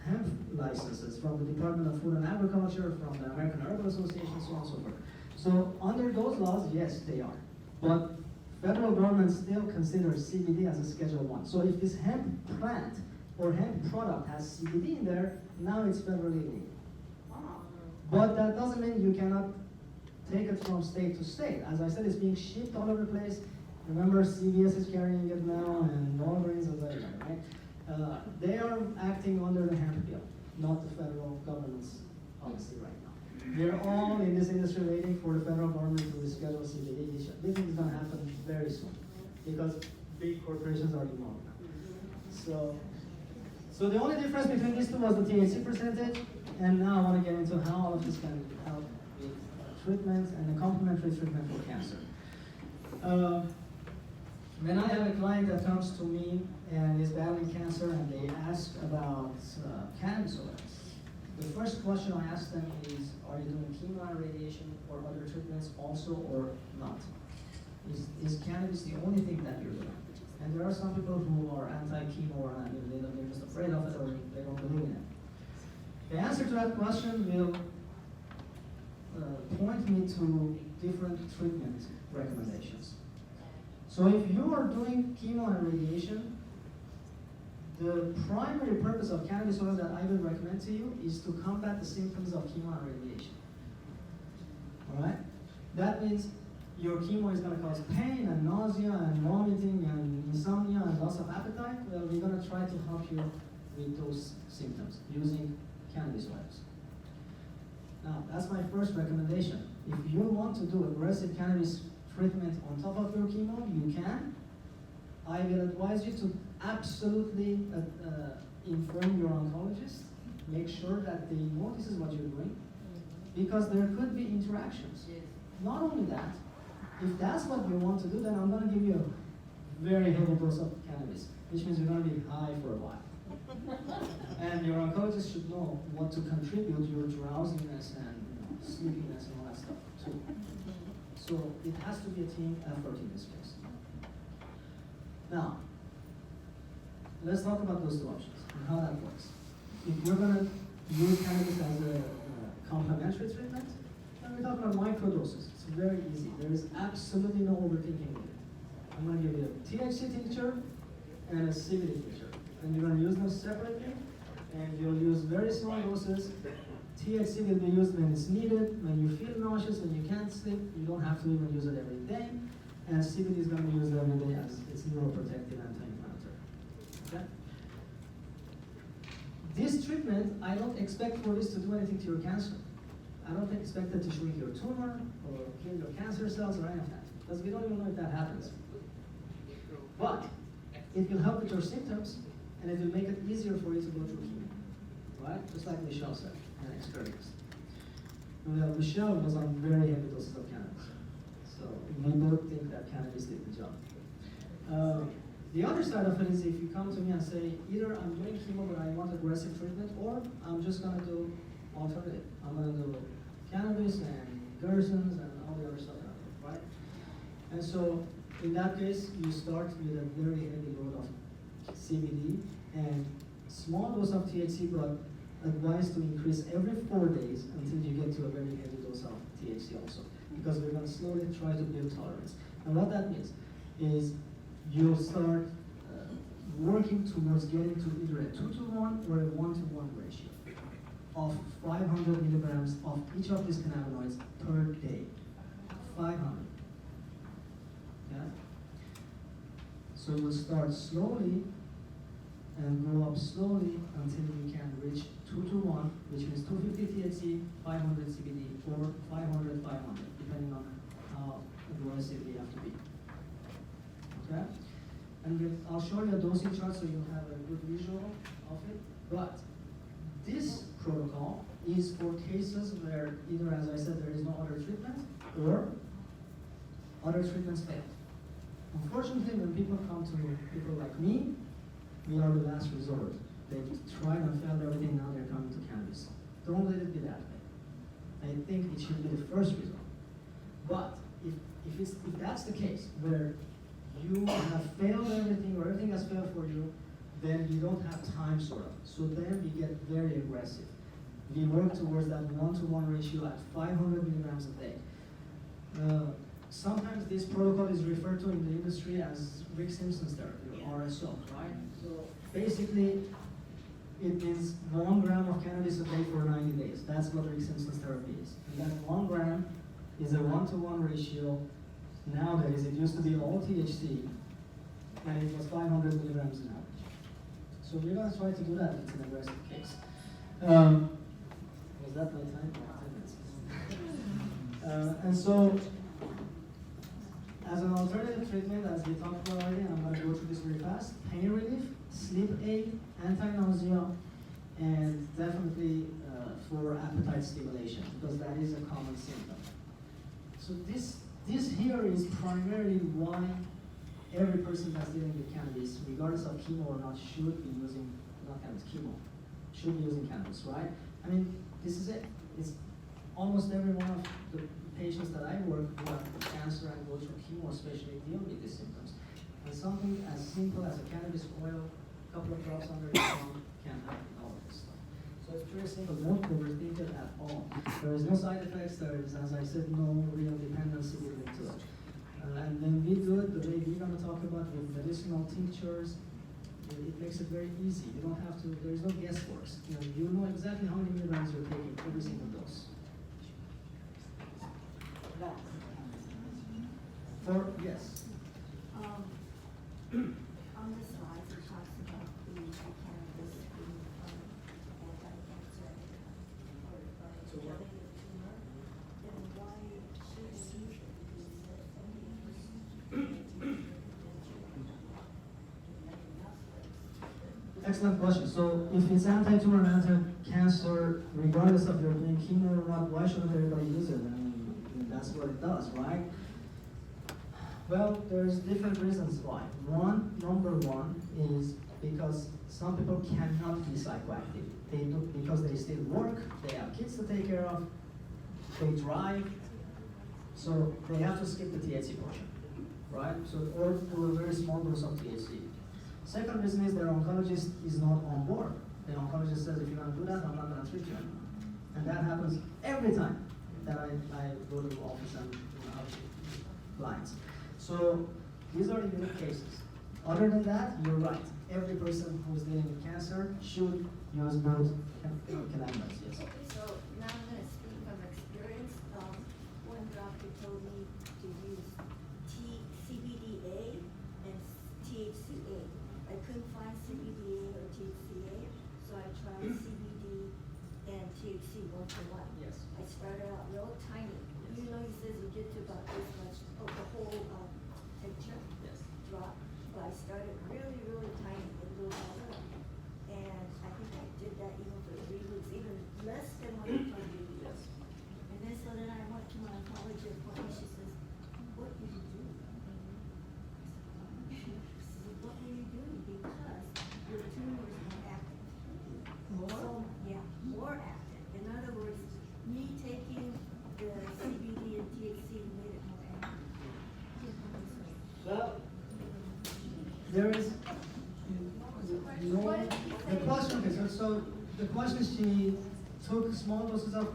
hemp licenses from the Department of Food and Agriculture, from the American Herbal Association, so on and so forth. So under those laws, yes, they are. But federal government still considers CBD as a Schedule 1. So if this hemp plant or hemp product has CBD in there, now it's federally legal. But that doesn't mean you cannot take it from state to state. As I said, it's being shipped all over the place. Remember, CVS is carrying it now, and Walgreens and everywhere, right? They are acting under the hemp bill, not the federal government's policy right now. We're all in this industry waiting for the federal government to reschedule CBD. This thing is going to happen very soon because big corporations are involved now. So the only difference between these two was the THC percentage, and now I want to get into how all of this can help with treatment and the complementary treatment for cancer. When I have a client that comes to me and is battling cancer and they ask about cannabis oils, the first question I ask them is, are you doing chemo and radiation or other treatments also or not? Is cannabis the only thing that you're doing? And there are some people who are anti-chemo or not, they're just afraid of it or they don't believe in it. The answer to that question will point me to different treatment recommendations. So if you are doing chemo and radiation, the primary purpose of cannabis oil that I will recommend to you is to combat the symptoms of chemo and radiation. All right? That means your chemo is going to cause pain and nausea and vomiting and insomnia and loss of appetite. Well, we're going to try to help you with those symptoms using cannabis oils. Now, that's my first recommendation. If you want to do aggressive cannabis treatment on top of your chemo, you can. I will advise you to absolutely inform your oncologist. Make sure that they know this is what you're doing, because there could be interactions. Not only that, if that's what you want to do, then I'm going to give you a very heavy dose of cannabis, which means you're going to be high for a while. And your oncologist should know what to contribute your drowsiness and sleepiness and all that stuff too. So it has to be a team effort in this case. Now, let's talk about those two options and how that works. If you're going to use cannabis as a complementary treatment, then we're talking about microdoses. It's very easy. There is absolutely no overthinking with it. I'm going to give you a THC tincture and a CBD tincture. And you're going to use them separately, and you'll use very small doses. THC will be used when it's needed, when you feel nauseous, when you can't sleep. You don't have to even use it every day. And CBD is going to be used every day as it's neuroprotective anti-inflammatory. this treatment, I don't expect for this to do anything to your cancer. I don't expect it to shrink your tumor or kill your cancer cells or any of that, because we don't even know if that happens. But it will help with your symptoms, and it will make it easier for you to go through chemo, right? Just like Michelle said, an experienced. Michelle was on very heavy doses of cannabis, so we both think that cannabis did the job. The other side of it is if you come to me and say, either I'm doing chemo but I want aggressive treatment, or I'm just gonna do alternative. I'm gonna do cannabis and Gersons and all the other stuff out there, right? And so in that case, you start with a very heavy load of CBD and small dose of THC, but advised to increase every 4 days until you get to a very heavy dose of THC also, because we're gonna slowly try to build tolerance. And what that means is you'll start working towards getting to either a 2-to-1 or a 1-to-1 ratio of 500 milligrams of each of these cannabinoids per day. 500. Yeah? So you'll start slowly and go up slowly until you can reach 2-to-1, which means 250 THC, 500 CBD, or 500, depending on how aggressive you have to be. Okay? And I'll show you a dosing chart so you'll have a good visual of it. But this protocol is for cases where either, as I said, there is no other treatment, or other treatments fail. Unfortunately, when people come to people like me, we are the last resort. They tried and failed everything, now they're coming to cannabis. Don't let it be that way. I think it should be the first resort. But if that's the case, where you have failed everything, or everything has failed for you, then you don't have time sort of. So then we get very aggressive. We work towards that 1-to-1 ratio at 500 milligrams a day. Sometimes this protocol is referred to in the industry as Rick Simpson's therapy, or RSO, right? So basically, it means 1 gram of cannabis a day for 90 days. That's what Rick Simpson's therapy is. And that 1 gram is a 1-to-1 ratio. Nowadays, it used to be all THC, and it was 500 milligrams an average. So we're going to try to do that. It's an aggressive case. Was that my time? 10 minutes. And so, as an alternative treatment, as we talked about already, and I'm going to go through this very fast, pain relief, sleep aid, anti-nausea, and definitely for appetite stimulation, because that is a common symptom. So this here is primarily why every person that's dealing with cannabis, regardless of chemo or not, should be using, not cannabis, chemo, should be using cannabis, right? I mean, this is it. It's almost every one of the patients that I work who have cancer and go through chemo especially deal with these symptoms. And something as simple as a cannabis oil, a couple of drops under your tongue can help with all of this stuff. So it's very simple, don't overthink it at all. There is no side effects, there is, as I said, no real dependency linked to it. And when we do it the way we're going to talk about with medicinal tinctures, it makes it very easy. You don't have to, there is no guesswork. You know exactly how many milligrams you're taking every single dose. Yes. On the slides, it talks about the cannabis being anti-cancer or killing the tumor. Then why should we use it? Excellent question. So if it's anti-tumor and anti-cancer, regardless of you're doing chemo or not, why shouldn't everybody use it? I mean, that's what it does, right? Well, there's different reasons why. Number one is because some people cannot be psychoactive. They do because they still work, they have kids to take care of, they drive, so they have to skip the THC portion, right? So, or do a very small dose of THC. Second reason is their oncologist is not on board. The oncologist says, if you're gonna do that, I'm not gonna treat you anymore. And that happens every time that I go to the office and lines. So these are the unique cases. Other than that, you're right. Every person who's dealing with cancer should use both cannabinoids, yes. So now I'm going to speak from experience. One doctor told me to use CBDA and THCA. I couldn't find CBDA or THCA, so I tried question is she took small doses of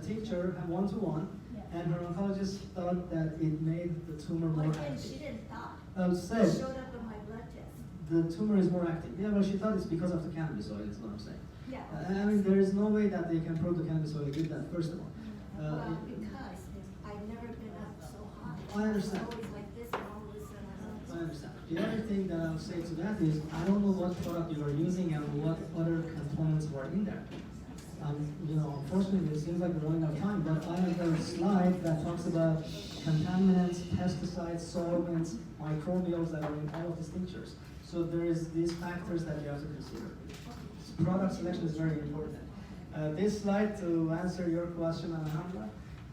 tincture, 1-to-1, and her oncologist thought that it made the tumor more But then active. she didn't thought. Said It showed up in my blood test. the tumor is more active. Yeah, well, she thought it's because of the cannabis oil, is what I'm saying. Yeah. I mean, there is no way that they can prove the cannabis oil did that, first of all. Well, because I've never been up so hot. I understand. It's always like this, and all of a sudden I understand. The other thing that I'll say to that is, I don't know what product you are using and what other components were in there. You know, unfortunately, it seems like we're running out of time, but I have a slide that talks about contaminants, pesticides, solvents, microbials that are in all of these tinctures. So there is these factors that you have to consider. Product selection is very important. This slide, to answer your question, Alejandra,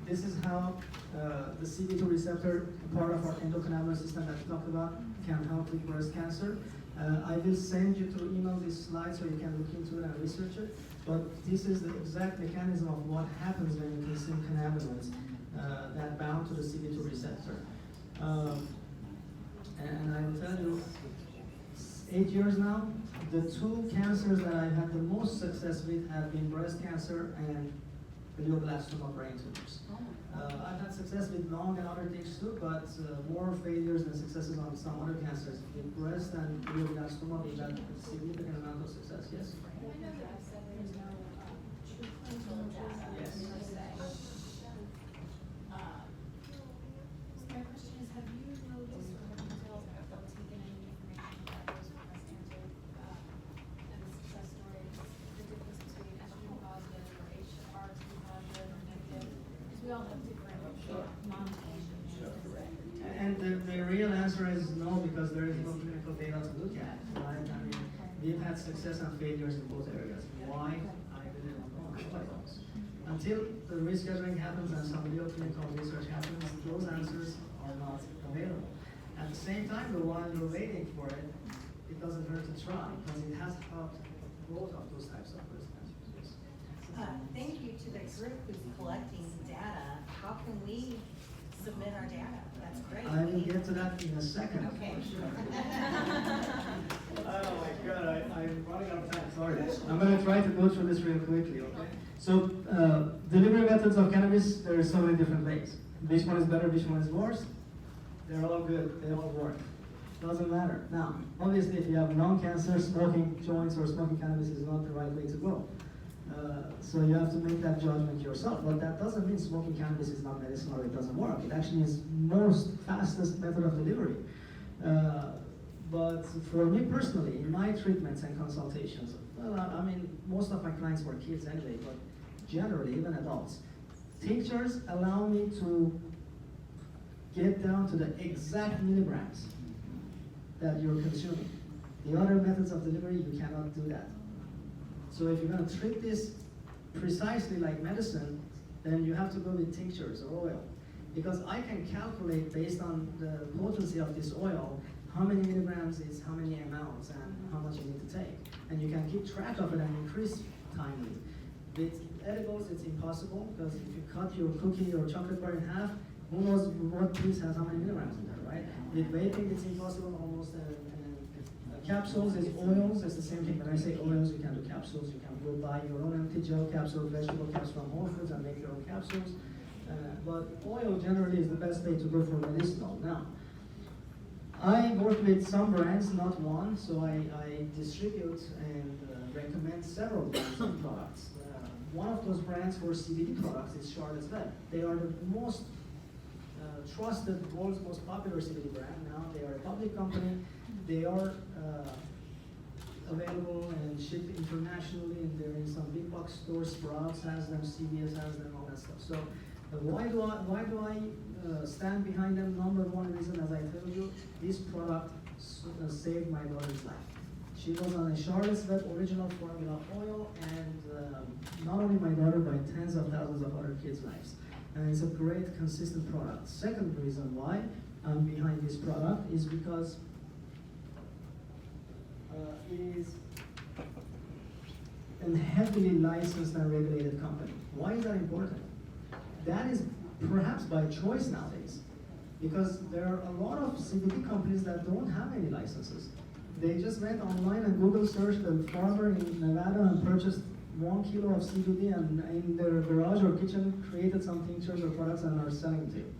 this is how the CB2 receptor, part of our endocannabinoid system that we talked about, can help with breast cancer. I will send you through email this slide so you can look into it and research it. But this is the exact mechanism of what happens when you consume cannabinoids that bound to the CB2 receptor. And I will tell you, 8 years now, the two cancers that I've had the most success with have been breast cancer and glioblastoma brain tumors. I've had success with lung and other things too, but more failures than successes on some other cancers. With breast and glioblastoma, we've had a significant amount of success, yes? I know that you said there's no true clinical data. Yes. per se. My question is, have you noticed or have you taken any information about those with breast cancer and the success stories, the difference between estrogen positive or HRT positive or negative? Because we all have different non-patients. And the real answer is no, because there is no clinical data to look at, right? I mean, we've had success and failures in both areas. Why? I really don't know. Nobody knows. Until the rescheduling happens and some real clinical research happens, those answers are not available. At the same time, though, while you're waiting for it, it doesn't hurt to try, because it has helped both of those types of breast cancers. Thank you to the group who's collecting data. How can we submit our data? That's great. I will get to that in a second. Okay. Oh my God, I'm running out of time, sorry. I'm gonna try to go through this real quickly, okay? So, delivery methods of cannabis, there are so many different ways. Which one is better, which one is worse? They're all good, they all work. Doesn't matter. Now, obviously, if you have lung cancer, smoking joints or smoking cannabis is not the right way to go. So you have to make that judgment yourself. But that doesn't mean smoking cannabis is not medicine or it doesn't work. It actually is most fastest method of delivery. But for me personally, in my treatments and consultations, well, I mean, most of my clients were kids anyway, but generally, even adults, tinctures allow me to get down to the exact milligrams that you're consuming. The other methods of delivery, you cannot do that. So if you're going to treat this precisely like medicine, then you have to go with tinctures or oil. Because I can calculate based on the potency of this oil, how many milligrams is how many amounts and how much you need to take. And you can keep track of it and increase timely. With edibles, it's impossible, because if you cut your cookie or chocolate bar in half, who knows what piece has how many milligrams in there, right? With vaping, it's impossible almost. Capsules is oils, it's the same thing. When I say oils, you can do capsules. You can go buy your own empty gel capsule, vegetable capsule from Whole Foods and make your own capsules. But oil generally is the best way to go for medicinal. Now, I work with some brands, not one, so I distribute and recommend several brands of products. One of those brands for CBD products is Charlotte's Web. They are the most trusted, world's most popular CBD brand now. They are a public company. They are available and shipped internationally, and they're in some big box stores. Sprouts has them, CVS has them, all that stuff. So why do I stand behind them? Number one reason, as I told you, this product saved my daughter's life. She was on a Charlotte's Web original formula oil, and not only my daughter, but tens of thousands of other kids' lives. And it's a great, consistent product. Second reason why I'm behind this product is because it is a heavily licensed and regulated company. Why is that important? That is perhaps by choice nowadays, because there are a lot of CBD companies that don't have any licenses. They just went online and Google searched a farmer in Nevada and purchased 1 kilo of CBD and in their garage or kitchen created some tinctures or products and are selling to you.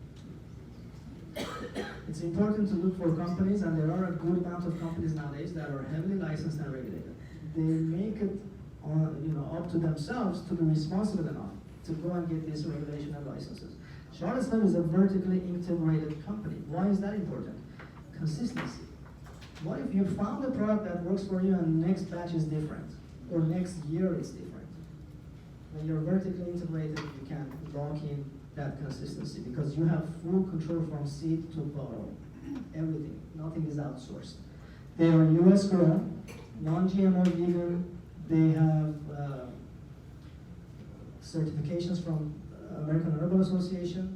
It's important to look for companies, and there are a good amount of companies nowadays that are heavily licensed and regulated. They make it up to themselves to be responsible enough to go and get this regulation and licenses. Charlottesville is a vertically integrated company. Why is that important? Consistency. What if you found a product that works for you and next batch is different, or next year it's different? When you're vertically integrated, you can lock in that consistency because you have full control from seed to bottle. Everything, nothing is outsourced. They are US grown, non-GMO vegan. They have certifications from American Herbal Association.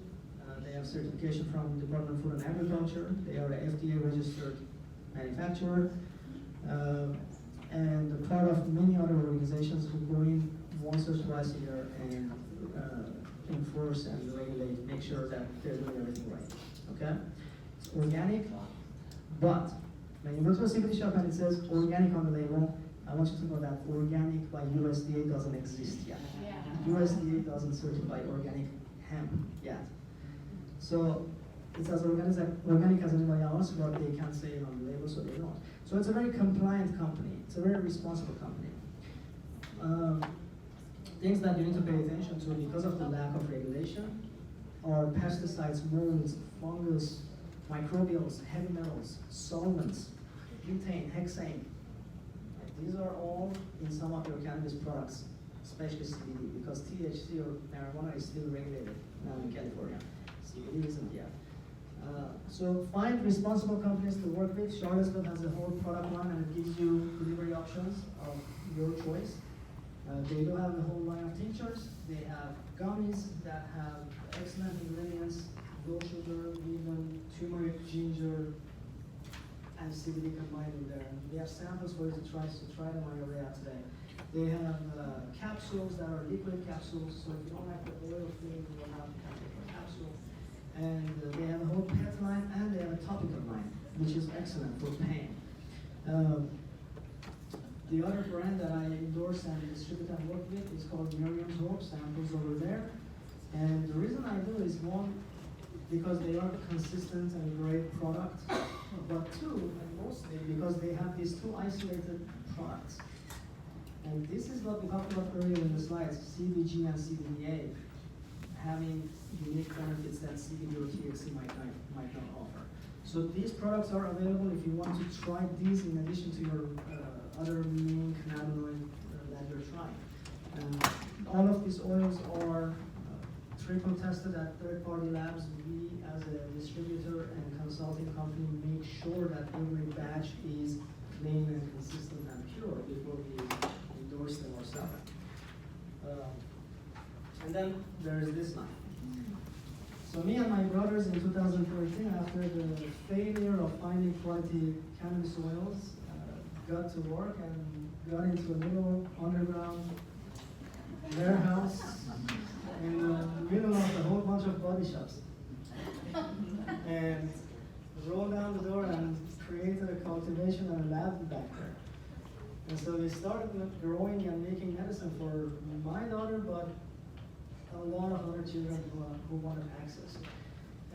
They have certification from Department of Food and Agriculture. They are an FDA registered manufacturer. And a part of many other organizations who go in once or twice a year and enforce and regulate, make sure that they're doing everything right, okay? It's organic, but when you go to a CBD shop and it says organic on the label, I want you to know that organic by USDA doesn't exist yet. Yeah. USDA doesn't certify organic hemp yet. So it's as organic as anybody else, but they can't say it on the label, so they don't. So it's a very compliant company. It's a very responsible company. Things that you need to pay attention to because of the lack of regulation are pesticides, molds, fungus, microbials, heavy metals, solvents, butane, hexane. These are all in some of your cannabis products, especially CBD, because THC or marijuana is still regulated now in California. CBD isn't yet. So find responsible companies to work with. Charlottesville has a whole product line and it gives you delivery options of your choice. They do have a whole line of tinctures. They have gummies that have excellent ingredients, low sugar, vegan, turmeric, ginger, and CBD combined in there. And we have samples for you to try them on your way out today. They have capsules that are liquid capsules, so if you don't like the oil thing, you will have a capsule. And they have a whole pet line and they have a topical line, which is excellent for pain. The other brand that I endorse and distribute and work with is called Miriam's Hope, samples over there. And the reason I do is one, because they are consistent and great product, but two, and mostly because they have these two isolated products. And this is what we talked about earlier in the slides, CBG and CBDA, having unique benefits that CBD or THC might not offer. So these products are available if you want to try these in addition to your other main cannabinoid that you're trying. All of these oils are triple tested at third-party labs. We, as a distributor and consulting company, make sure that every batch is clean and consistent and pure before we endorse them or sell them. And then there's this line. So me and my brothers in 2013, after the failure of finding quality cannabis oils, got to work and got into a little underground warehouse in the middle of a whole bunch of body shops. And rolled down the door and created a cultivation and a lab back there. And so we started growing and making medicine for my daughter, but a lot of other children who wanted access.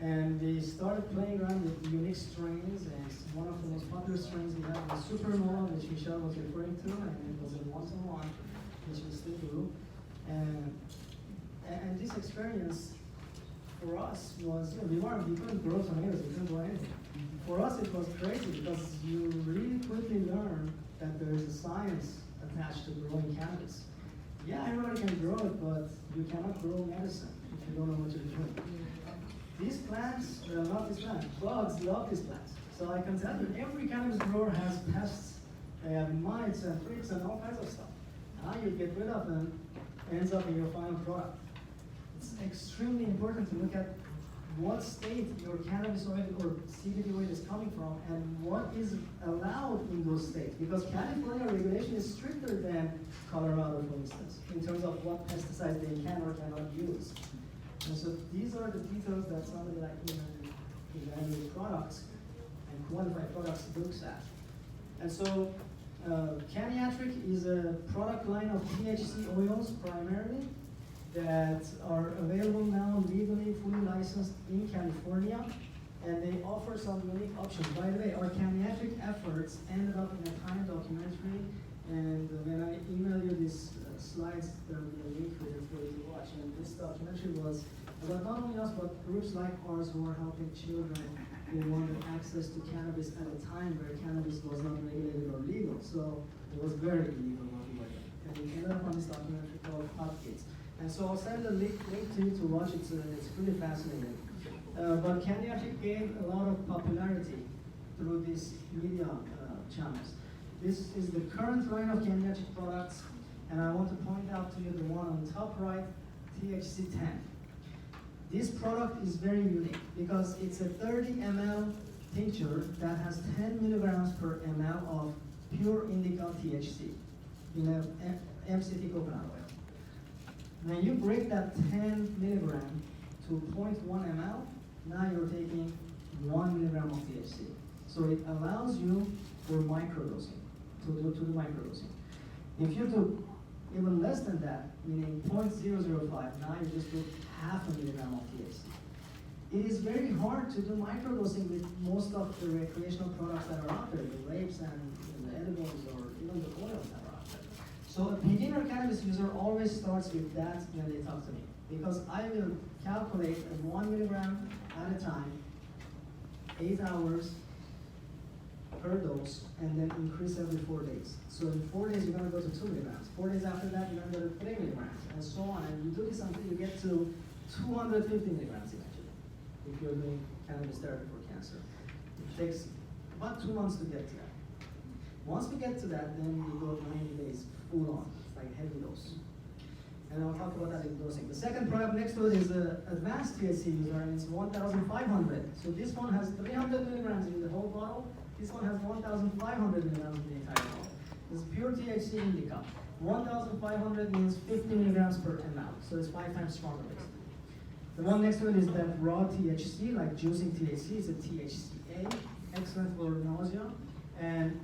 And we started playing around with unique strains, and one of the most popular strains we have was Supernova, which Michelle was referring to, and it was in 1-to-1, which we still do. And this experience for us was, we couldn't grow tomatoes, we couldn't grow anything. For us it was crazy because you really quickly learn that there is a science attached to growing cannabis. Yeah, everybody can grow it, but you cannot grow medicine if you don't know what you're doing. These plants, love this plant. Bugs love these plants. So I can tell you, every cannabis grower has pests. They have mites and thrips and all kinds of stuff. How you get rid of them ends up in your final product. It's extremely important to look at what state your cannabis oil or CBD oil is coming from and what is allowed in those states. Because California regulation is stricter than Colorado, for instance, in terms of what pesticides they can or cannot use. And so these are the details that somebody like me who evaluates products and quantify products looks at. And so Caniatric is a product line of THC oils primarily that are available now legally, fully licensed in California, and they offer some unique options. By the way, our Caniatric efforts ended up in a Time documentary, and when I email you these slides, there will be a link with it for you to watch. And this documentary was about not only us, but groups like ours who are helping children who wanted access to cannabis at a time where cannabis was not regulated or legal. So it was very illegal what we were doing. And we ended up on this documentary called Hot Kids. And so I'll send a link to you to watch it. It's pretty fascinating. But Caniatric gained a lot of popularity through these media channels. This is the current line of Caniatric products, and I want to point out to you the one on the top right, THC 10. This product is very unique because it's a 30 ml tincture that has 10 milligrams per ml of pure indica THC in a MCT coconut oil. When you break that 10 milligram to 0.1 ml, now you're taking 1 milligram of THC. So it allows you for microdosing, to do microdosing. If you do even less than that, meaning 0.005, now you just put half a milligram of THC. It is very hard to do microdosing with most of the recreational products that are out there, the vapes and the edibles or even the oils that are out there. So a beginner cannabis user always starts with that when they talk to me, because I will calculate at 1 milligram at a time, 8 hours per dose, and then increase every 4 days. So in 4 days, you're gonna go to 2 milligrams. 4 days after that, you're gonna go to 3 milligrams, and so on. And you do this until you get to 250 milligrams eventually, if you're doing cannabis therapy for cancer. It takes about 2 months to get to that. Once we get to that, then we go 90 days full on, like heavy dose. And I'll talk about that in dosing. The second product next to it is an advanced THC user, and it's 1,500. So this one has 300 milligrams in the whole bottle. This one has 1,500 milligrams in the entire bottle. It's pure THC indica. 1,500 means 50 milligrams per ml, so it's 5 times stronger basically. The one next to it is that raw THC, like juicing THC, it's a THCA, excellent for nausea. And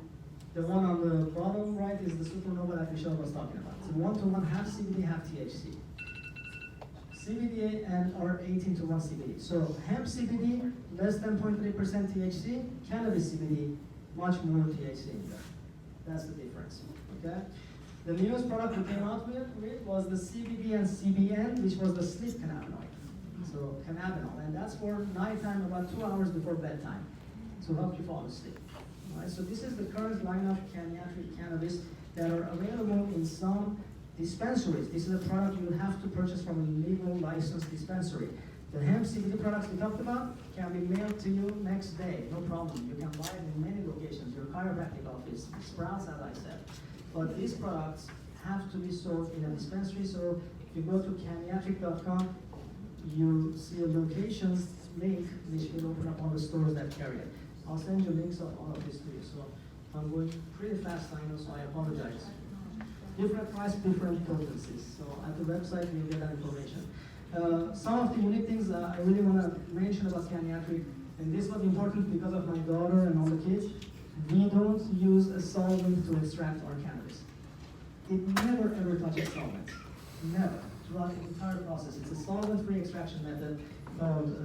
the one on the bottom right is the Supernova that Michelle was talking about. So 1-to-1, half CBD, half THC. CBD and are 18-to-1 CBD. So hemp CBD, less than 0.3% THC, cannabis CBD, much more THC in there. That's the difference, okay? The newest product we came out with was the CBD and CBN, which was the sleep cannabinoid. So cannabinol, and that's for nighttime, about 2 hours before bedtime, to help you fall asleep. All right, so this is the current line of Caniatric cannabis that are available in some dispensaries. This is a product you will have to purchase from a legal licensed dispensary. The hemp CBD products we talked about can be mailed to you next day, no problem. You can buy it in many locations, your chiropractic office, Sprouts, as I said. But these products have to be sold in a dispensary, so if you go to caniatric.com, you see a locations link which will open up all the stores that carry it. I'll send you links of all of this to you, so I'm going pretty fast, I know, so I apologize. Different price, different potencies. So at the website, you'll get that information. Some of the unique things I really want to mention about Caniatric, and this was important because of my daughter and all the kids. We don't use a solvent to extract our cannabis. It never ever touches solvents. Never. Throughout the entire process. It's a solvent-free extraction method called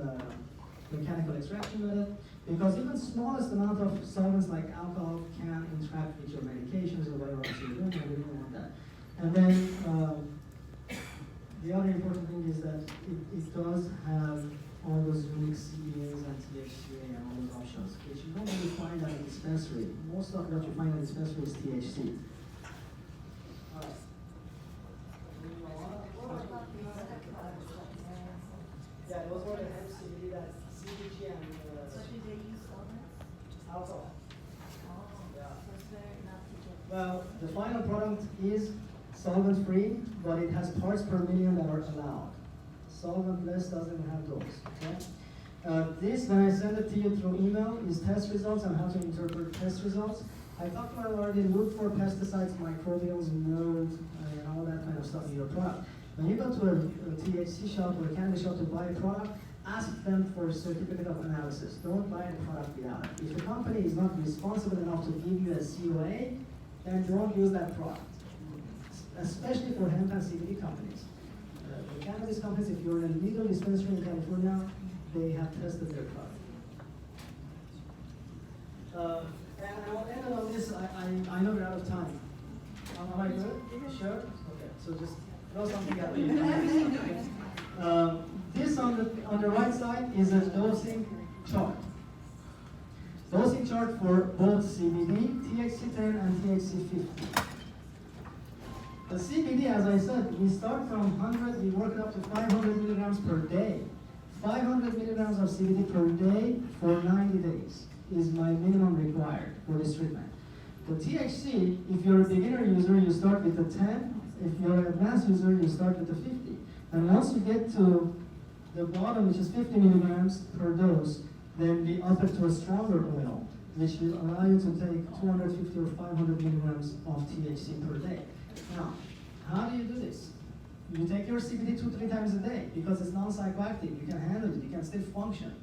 mechanical extraction method, because even smallest amount of solvents like alcohol can interact with your medications or whatever else you're doing, and we don't want that. And then the other important thing is that it does have all those unique CBAs and THCA and all those options, which you don't really find at a dispensary. Most of what you find at a dispensary is THC. All right. Yeah, those were the hemp CBD, that CBG and So do they use solvents? alcohol. Oh, Yeah. so it's better not to get. Well, the final product is solvent-free, but it has parts per million that are allowed. Solventless doesn't have those, okay? This, when I send it to you through email, is test results and how to interpret test results. I talked about already, look for pesticides, microbials, mold, and all that kind of stuff in your product. When you go to a THC shop or a cannabis shop to buy a product, ask them for a certificate of analysis. Don't buy the product without it. If the company is not responsible enough to give you a COA, then don't use that product. Especially for hemp and CBD companies. The cannabis companies, if you're in a legal dispensary in California, they have tested their product. And I'll end on this. I know we're out of time. Am I good? Sure? Okay, so just throw something at me. This on the right side is a dosing chart. Dosing chart for both CBD, THC-10, and THC-50. The CBD, as I said, we start from 100, we work it up to 500 milligrams per day. 500 milligrams of CBD per day for 90 days is my minimum required for this treatment. The THC, if you're a beginner user, you start with the 10. If you're an advanced user, you start with the 50. And once you get to the bottom, which is 50 milligrams per dose, then we up it to a stronger oil, which will allow you to take 250 or 500 milligrams of THC per day. Now, how do you do this? You take your CBD 2-3 times a day because it's non-psychoactive. You can handle it. You can still function.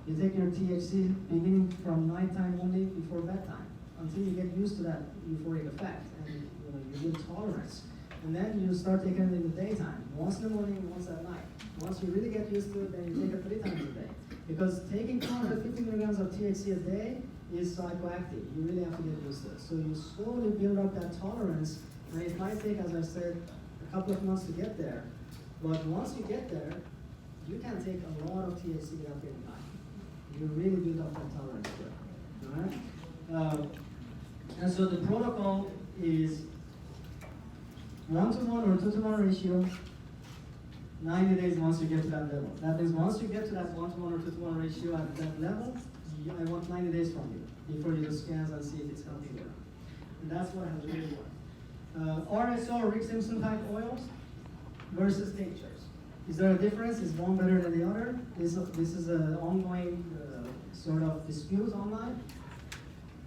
You take your THC beginning from nighttime only before bedtime until you get used to that euphoric effect and you build tolerance. And then you start taking it in the daytime, once in the morning, once at night. Once you really get used to it, then you take it 3 times a day. Because taking 250 milligrams of THC a day is psychoactive. You really have to get used to it. So you slowly build up that tolerance, and it might take, as I said, a couple of months to get there. But once you get there, you can take a lot of THC without getting high. You really build up that tolerance there. All right? And so the protocol is 1-to-1 or 2-to-1 ratio, 90 days once you get to that level. That means once you get to that 1-to-1 or 2-to-1 ratio at that level, I want 90 days from you before you do scans and see if it's helping or not. And that's what has really worked. RSO or Rick Simpson type oils versus tinctures. Is there a difference? Is one better than the other? This is an ongoing sort of dispute online.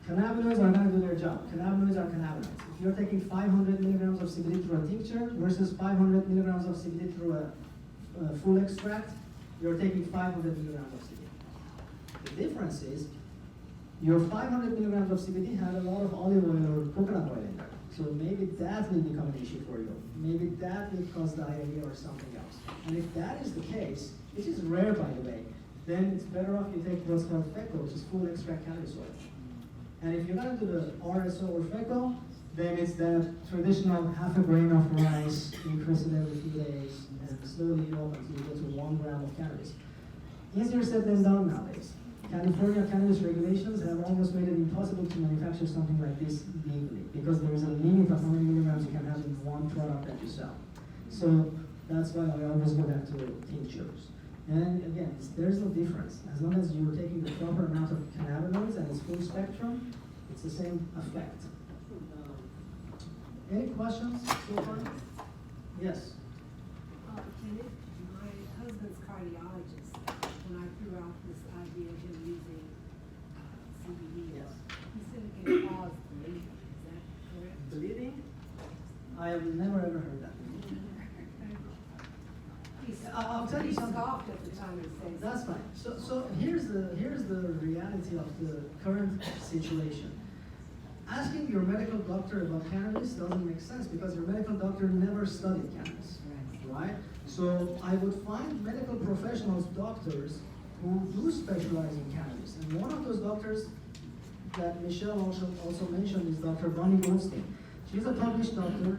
Cannabinoids are going to do their job. Cannabinoids are cannabinoids. If you're taking 500 milligrams of CBD through a tincture versus 500 milligrams of CBD through a full extract, you're taking 500 milligrams of CBD. The difference is your 500 milligrams of CBD had a lot of olive oil or coconut oil in there. So maybe that will become an issue for you. Maybe that will cause diarrhea or something else. And if that is the case, which is rare by the way, then it's better off you take what's called FECO, which is full extract cannabis oil. And if you're going to do the RSO or FECO, then it's the traditional half a grain of rice, increase it every few days, and slowly up until you go to 1 gram of cannabis. Easier said than done nowadays. California cannabis regulations have almost made it impossible to manufacture something like this legally because there is a limit of how many milligrams you can have in one product that you sell. So that's why I always go back to tinctures. And again, there's no difference. As long as you're taking the proper amount of cannabinoids and it's full spectrum, it's the same effect. Any questions so far? Yes? My husband's cardiologist, when I threw out this idea of him using CBD, Yes. he said it can cause bleeding. Is that correct? Bleeding? I have never ever heard that. I'll tell you He something. scoffed at the time he said That's fine. So here's the reality of the current situation. Asking your medical doctor about cannabis doesn't make sense because your medical doctor never studied cannabis, right? So I would find medical professionals, doctors, who do specialize in cannabis. And one of those doctors that Michelle also mentioned is Dr. Bonnie Goldstein. She's a published doctor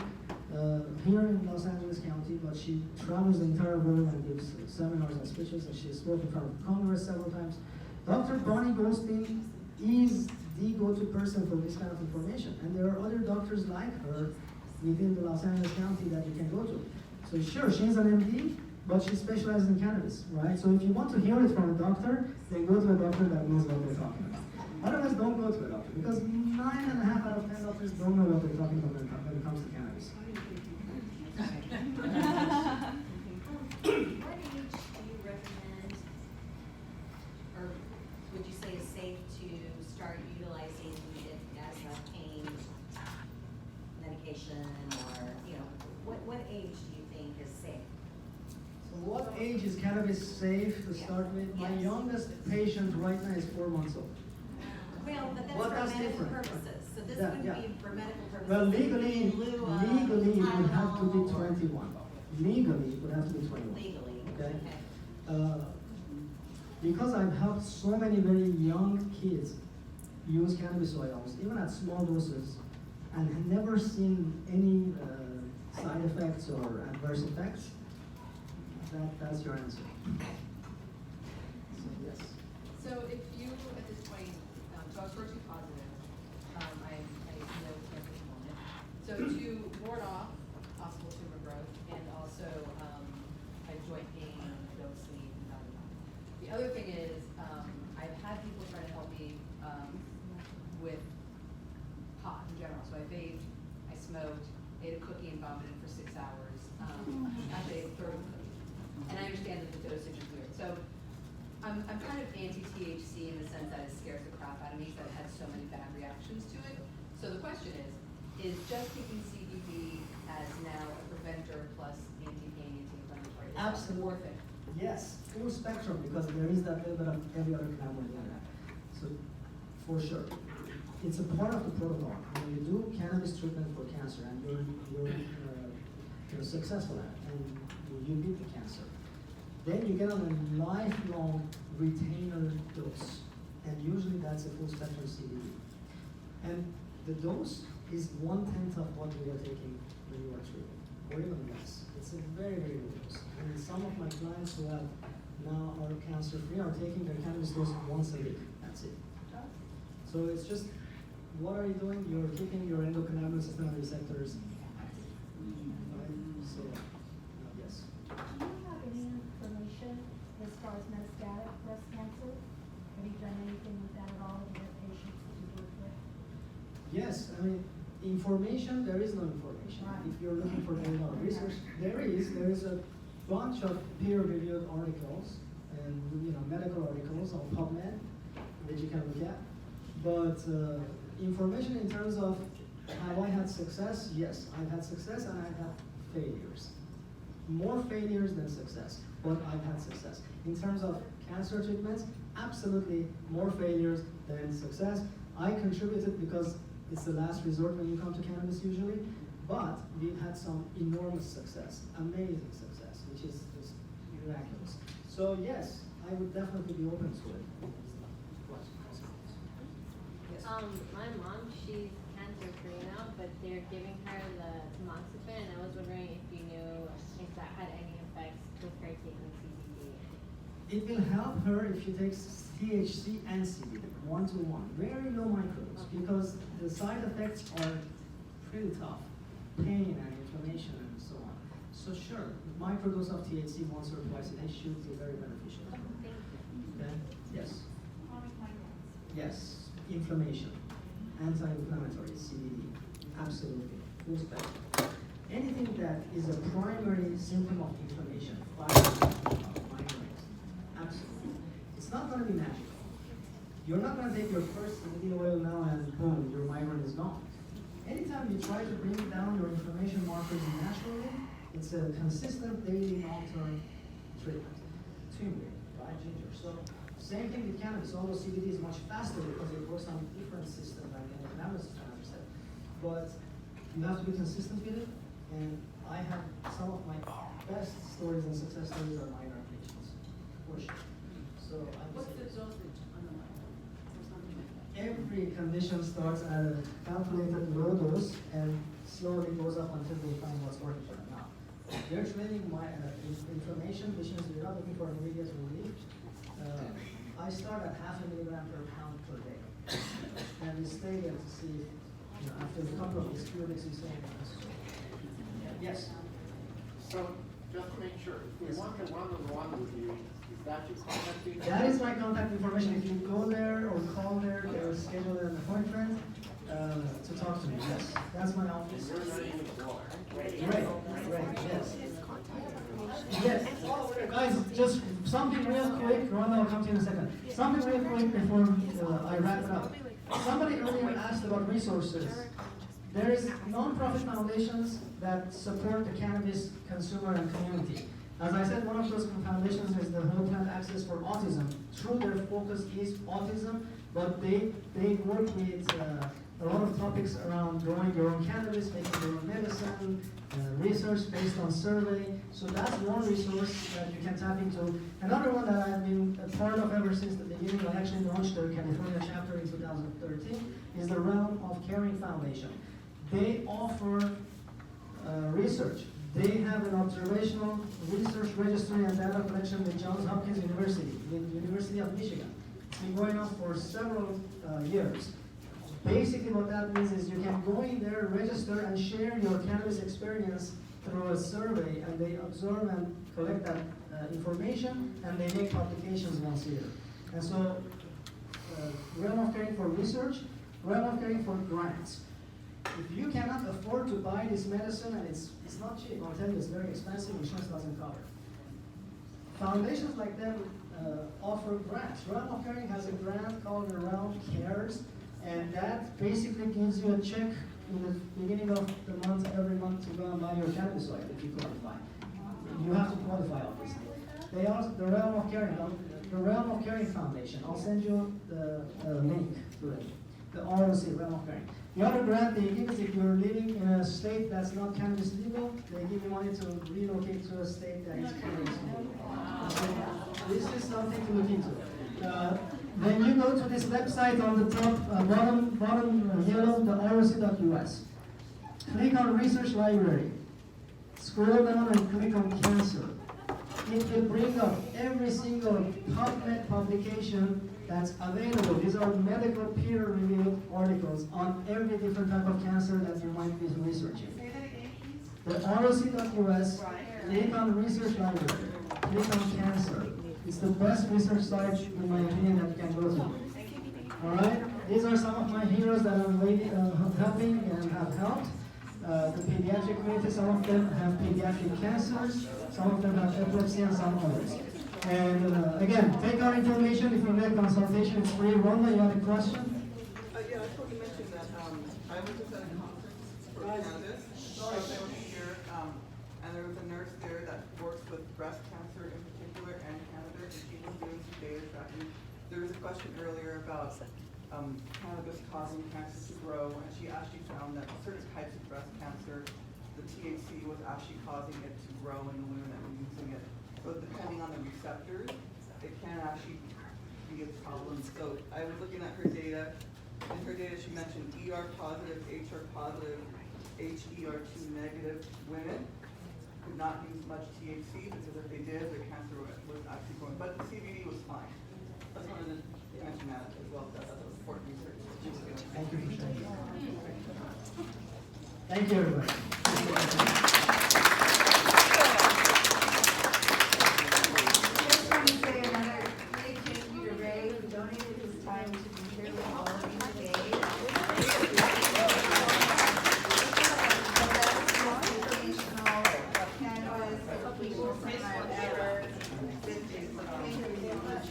here in Los Angeles County, but she travels the entire world and gives seminars and speeches, and she's spoken in front of Congress several times. Dr. Bonnie Goldstein is the go-to person for this kind of information, and there are other doctors like her within the Los Angeles County that you can go to. So sure, she's an MD, but she specializes in cannabis, right? So if you want to hear it from a doctor, then go to a doctor that knows what they're talking about. Otherwise, don't go to a doctor, because 9.5 out of 10 doctors don't know what they're talking about when it comes to cannabis. What age do you recommend, or would you say is safe to start utilizing it as a pain medication, or, what age do you think is safe? So what age is cannabis safe to start with? My Yes. youngest patient right now is 4 months old. Well, but that's What for does medical different? purposes, so So this Yeah, would yeah. be for medical purposes. Well, It would be legally, in lieu of legally it would have to be Tylenol or- 21. Legally, it would have to be 21. Legally, Okay? okay. Because I've helped so many very young kids use cannabis oils, even at small doses, and have never seen any side effects or adverse effects, that's your answer. So, yes. So if you, at this point, so I was HER2 positive, I know cancer at the moment. So to ward off possible tumor growth and also, I have joint pain, I don't sleep, blah, blah, blah. The other thing is, I've had people try to help me, with pot in general. So I vaped, I smoked, ate a cookie and vomited for 6 hours. Actually, I ate a third of a cookie. And I understand that the dosage is weird. So I'm kind of anti-THC in the sense that it scares the crap out of me because I've had so many bad reactions to it. So the question is just taking CBD as now a preventer plus anti-pain, anti-inflammatory, is that Absolutely. worth it? Yes, full spectrum, because there is that little bit of every other cannabinoid in that. So, for sure, it's a part of the protocol. When you do cannabis treatment for cancer and you're successful at it, and you beat the cancer, then you get on a lifelong retainer dose, and usually that's a full spectrum CBD. And the dose is 1/10 of what we are taking when you are treating, or even less. It's a very, very low dose. And some of my clients who have now are cancer-free are taking their cannabis dose once a week. That's it. So it's just, what are you doing? You're keeping your endocannabinoid system and receptors active. Right? So, yes. Do you have any information as far as metastatic breast cancer? Have you done anything with that at all in your patients that you work with? Yes, I mean, information, there is no information. Right. If you're looking for any more research, there is a bunch of peer-reviewed articles and, medical articles on PubMed that you can look at. But information in terms of have I had success? Yes, I've had success and I've had failures. More failures than success, but I've had success. In terms of cancer treatments, absolutely more failures than success. I contributed because it's the last resort when you come to cannabis usually, but we've had some enormous success, amazing success, which is just miraculous. So yes, I would definitely be open to it. My mom, she's cancer free now, but they're giving her the tamoxifen, and I was wondering if you knew if that had any effects with her taking CBD. It will help her if she takes THC and CBD, 1-to-1, very low microdose, because the side effects are pretty tough, pain and inflammation and so on. So sure, microdose of THC once or twice a day should be very beneficial. Okay? Yes. Yes. Inflammation, anti-inflammatory, CBD, absolutely, full spectrum. Anything that is a primary symptom of inflammation, migraines, absolutely. It's not going to be magical. You're not going to take your first CBD oil now and boom, your migraine is gone. Anytime you try to bring down your inflammation markers naturally, it's a consistent daily long-term treatment. Turmeric, right, ginger. So, same thing with cannabis, although CBD is much faster because it works on a different system than the cannabis system, but you have to be consistent with it, and I have some of my best stories and success stories are migraine patients, for sure. So I would What's the say dosage on the mic or something like that? every condition starts at a calculated low dose and slowly goes up until they find what's working for them. Now, they're treating my inflammation, which means we're not looking for immediate relief. I start at 0.5 milligram per pound per day. And we stay there to see if, after a couple of these weeks, we say, yes. So, just to make sure, if we want to one-on-one with you, is that your contact details? That is my contact information. If you go there or call there, they'll schedule an appointment to talk to me. Yes, that's my office. Your name is what? Great, yes. Yes, guys, just something real quick. Rhonda, I'll come to you in a second. Something real quick before I wrap it up. Somebody earlier asked about resources. There is non-profit foundations that support the cannabis consumer and community. As I said, one of those foundations is the Whole Plant Access for Autism. True, their focus is autism, but they work with a lot of topics around growing your own cannabis, making your own medicine, research based on survey. So that's one resource that you can tap into. Another one that I've been a part of ever since the beginning, I actually launched the California chapter in 2013, is the Realm of Caring Foundation. They offer research. They have an observational research registry and data collection with Johns Hopkins University, with University of Michigan. It's been going on for several years. Basically what that means is you can go in there, register, and share your cannabis experience through a survey, and they observe and collect that information, and they make publications once a year. And so, Realm of Caring for research, Realm of Caring for grants. If you cannot afford to buy this medicine, and it's not cheap, I'll tell you, it's very expensive, insurance doesn't cover. Foundations like them offer grants. Realm of Caring has a grant called the Realm Cares, and that basically gives you a check in the beginning of the month, every month, to go and buy your cannabis oil if you qualify. You have to qualify, obviously. They also, the Realm of Caring Foundation. I'll send you the link to it. The ROC, Realm of Caring. The other grant they give is if you're living in a state that's not cannabis legal, they give you money to relocate to a state that is cannabis legal. So this is something to look into. When you go to this website on the top, bottom yellow, the ROC.us, click on Research Library, scroll down and click on Cancer. It will bring up every single PubMed publication that's available. These are medical peer-reviewed articles on every different type of cancer that you might be researching. Say that again, please. The ROC.us, click on Research Library, click on Cancer. It's the best research site, in my opinion, that you can go to. All right? These are some of my heroes that I'm helping and have helped. The pediatric community, some of them have pediatric cancers, some of them have epilepsy, and some others. And again, take our information. If you need a consultation, it's free. Rhonda, you have a question? Yeah, I thought you mentioned that I was just at a conference for cannabis. I was here, and there was a nurse there that works with breast cancer in particular and cannabis, and she was doing some data tracking. There was a question earlier about cannabis causing cancer to grow, and she actually found that certain types of breast cancer, the THC was actually causing it to grow in the women that were using it. So depending on the receptors, it can actually be a problem. So I was looking at her data. In her data, she mentioned ER positive, HR positive, HER2 negative women could not use much THC because if they did, their cancer was actually growing. But the CBD was fine. I just wanted to mention that as well. That's important research. Thank you for sharing. Thank you, everybody. Just want to say another big thank you to Ray, who donated his time to be here with all of you today. The best informational cannabis people I've ever been to. So thank you so much.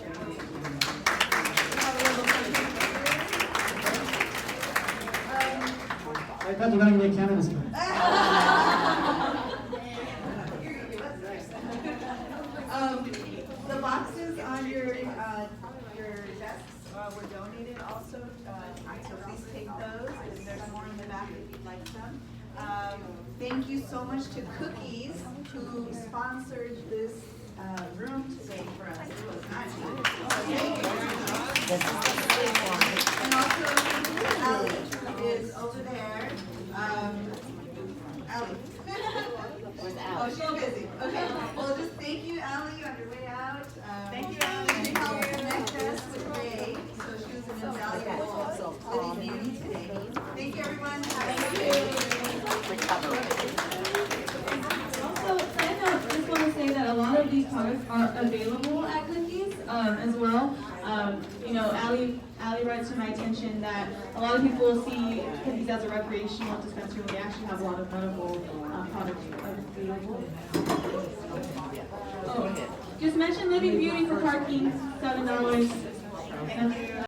I thought you were going to make cannabis man. The boxes on your desks were donated also, so please take those, and there's more in the back if you'd like some. Thank you so much to Cookies, who sponsored this room today for us. It was nice. And also, Allie, who is over there. Allie. Oh, she's busy. Okay. Well, just thank you, Allie, on your way out. Thank you, Allie. And help connect us with Ray. So she was an invaluable living beauty today. Thank you, everyone. Have a good Also, side note, just want to say that a lot of these products are available at Cookies as well. You know, Allie brought to my attention that a lot of people see Cookies as a recreational dispensary when they actually have a lot of medical products available. Oh, just mention Living Beauty for parking, $7.